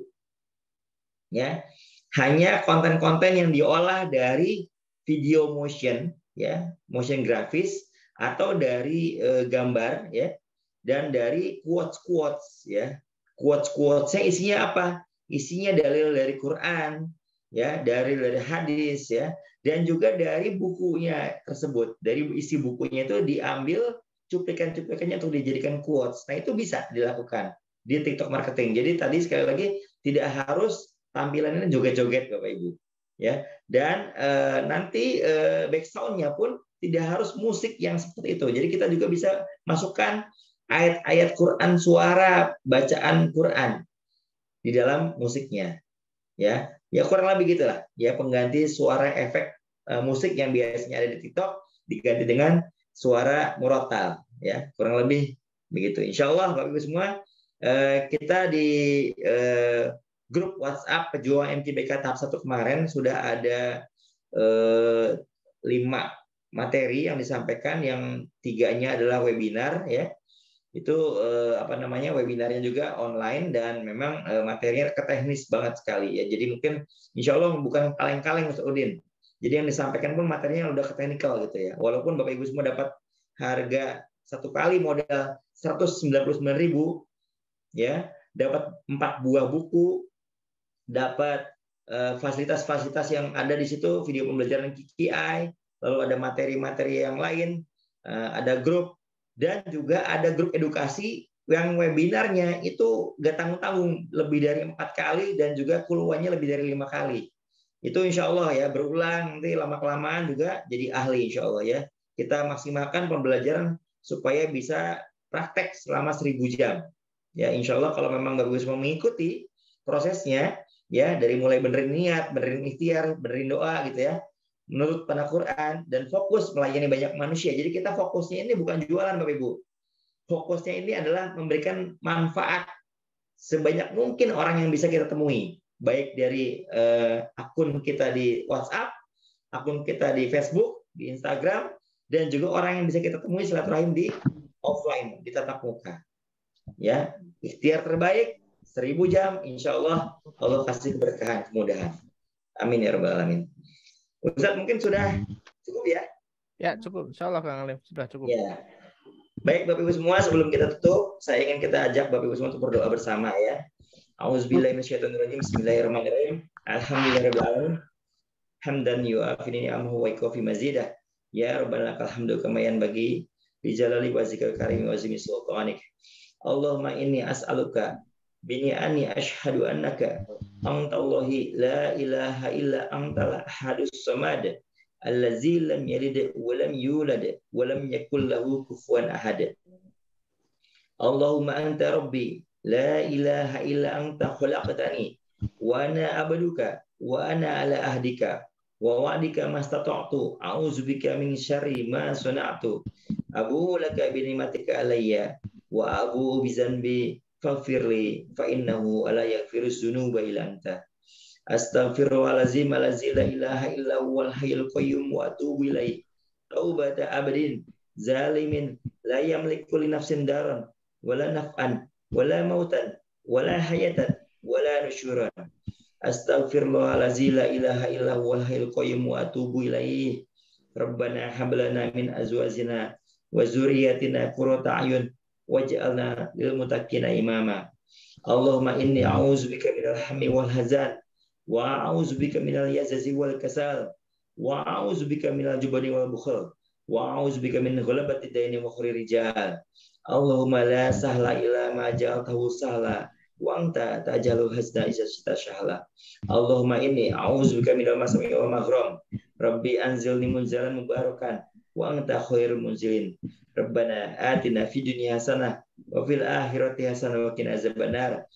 Ya, hanya konten-konten yang diolah dari video motion ya, motion grafis atau dari gambar ya, dan dari quotes ya. Quotes-nya isinya apa? Isinya dalil dari Quran ya, dari hadis ya, dan juga dari bukunya tersebut. Dari isi bukunya itu diambil cuplikan-cuplikannya untuk dijadikan quotes. Nah, itu bisa dilakukan di TikTok marketing. Jadi tadi sekali lagi tidak harus tampilannya joget-joget Bapak Ibu ya, dan nanti background-nya pun tidak harus musik yang seperti itu. Jadi kita juga bisa masukkan ayat-ayat Quran, suara bacaan Quran di dalam musiknya ya. Ya kurang lebih gitulah ya, pengganti suara efek musik yang biasanya ada di TikTok diganti dengan suara murotal ya, kurang lebih begitu. Insya Allah Bapak Ibu semua, kita di grup WhatsApp pejuang MQBK tahap 1 kemarin sudah ada 5 materi yang disampaikan, yang 3-nya adalah webinar ya. Itu webinarnya juga online dan memang materinya teknis banget sekali ya. Jadi mungkin insya Allah bukan kaleng-kaleng Ustaz Udin. Jadi yang disampaikan pun materinya udah ke teknikal gitu ya. Walaupun Bapak Ibu semua dapat harga satu kali modal 199.000 ya, dapat 4 buah buku, dapat fasilitas-fasilitas yang ada di situ, video pembelajaran KKI, lalu ada materi-materi yang lain, ada grup, dan juga ada grup edukasi yang webinarnya itu gak tanggung-tanggung, lebih dari 4 kali dan juga keluarnya lebih dari 5 kali. Itu insya Allah ya, berulang, nanti lama-kelamaan juga jadi ahli insya Allah ya. Kita maksimalkan pembelajaran supaya bisa praktek selama 1000 jam. Ya insya Allah kalau memang Bapak Ibu semua mengikuti prosesnya, ya dari mulai benerin niat, benerin ikhtiar, benerin doa gitu ya, menurut panah Quran, dan fokus melayani banyak manusia. Jadi kita fokusnya ini bukan jualan Bapak Ibu. Fokusnya ini adalah memberikan manfaat sebanyak mungkin orang yang bisa kita temui, baik dari akun kita di WhatsApp, akun kita di Facebook, di Instagram, dan juga orang yang bisa kita temui silaturahim di offline, di tatap muka. Ya, ikhtiar terbaik 1000 jam, insya Allah Allah kasih keberkahan, kemudahan. Amin ya rabbal alamin. Ustaz mungkin sudah cukup ya? Ya, cukup. Insya Allah Kang Alim sudah cukup. Ya. Baik Bapak Ibu semua, sebelum kita tutup, saya ingin kita ajak Bapak Ibu semua untuk berdoa bersama ya. Auzubillahi minasyaitonirrajim. Bismillahirrahmanirrahim. Alhamdulillahirabbil alamin. Hamdan yu'afi ni'amahu wa yukafi mazidah. Ya Rabbana lakal hamdu kama yanbaghi bi jalali wajhikal karim wa azimi sultanik. Allahumma inni as'aluka bi ni'ani asyhadu annaka antallahi la ilaha illa antal ahadus samad allazi lam yalid wa lam yulad wa lam yakul lahu kufuwan ahad. Allahumma anta rabbi la ilaha illa anta khalaqtani wa ana abduka wa ana ala ahdika wa wa'dika mastata'tu a'udzubika min syarri ma sana'tu abu laka bi ni'matika alayya wa abu bi zanbi faghfirli fa innahu la yaghfiru dzunuba illa anta. Astaghfirullahalazim allazi la ilaha illa huwal hayyul qayyum wa atubu ilaihi. Taubata abdin zalimin la yamliku li nafsin daran wala naf'an wala mautan wala hayatan wala nusyuran. Astaghfirullahalazim la ilaha illa huwal hayyul qayyum wa atubu ilaihi. Rabbana hab lana min azwajina wa dzurriyyatina qurrata a'yun waj'alna lil muttaqina imama. Allahumma inni a'udzubika minal hammi wal hazan wa a'udzubika minal yazazi wal kasal wa a'udzubika minal jubni wal bukhl wa a'udzubika min ghalabati daini wa khuri rijal. Allahumma la sahla illa ma ja'altahu sahla wa anta tajalul hazna idza syi'ta sahla. Allahumma inni a'udzubika minal masami wal maghram. Rabbi anzilni munzalan mubarakan wa anta khairul munzilin. Rabbana atina fid dunya hasanah wa fil akhirati hasanah wa qina azabannar.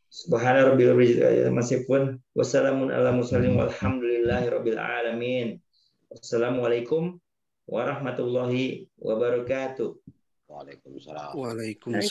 Subhana rabbil izzati amma yasifun wa salamun ala mursalin walhamdulillahi rabbil alamin. Wassalamualaikum warahmatullahi wabarakatuh. Waalaikumsalam. Waalaikumsalam.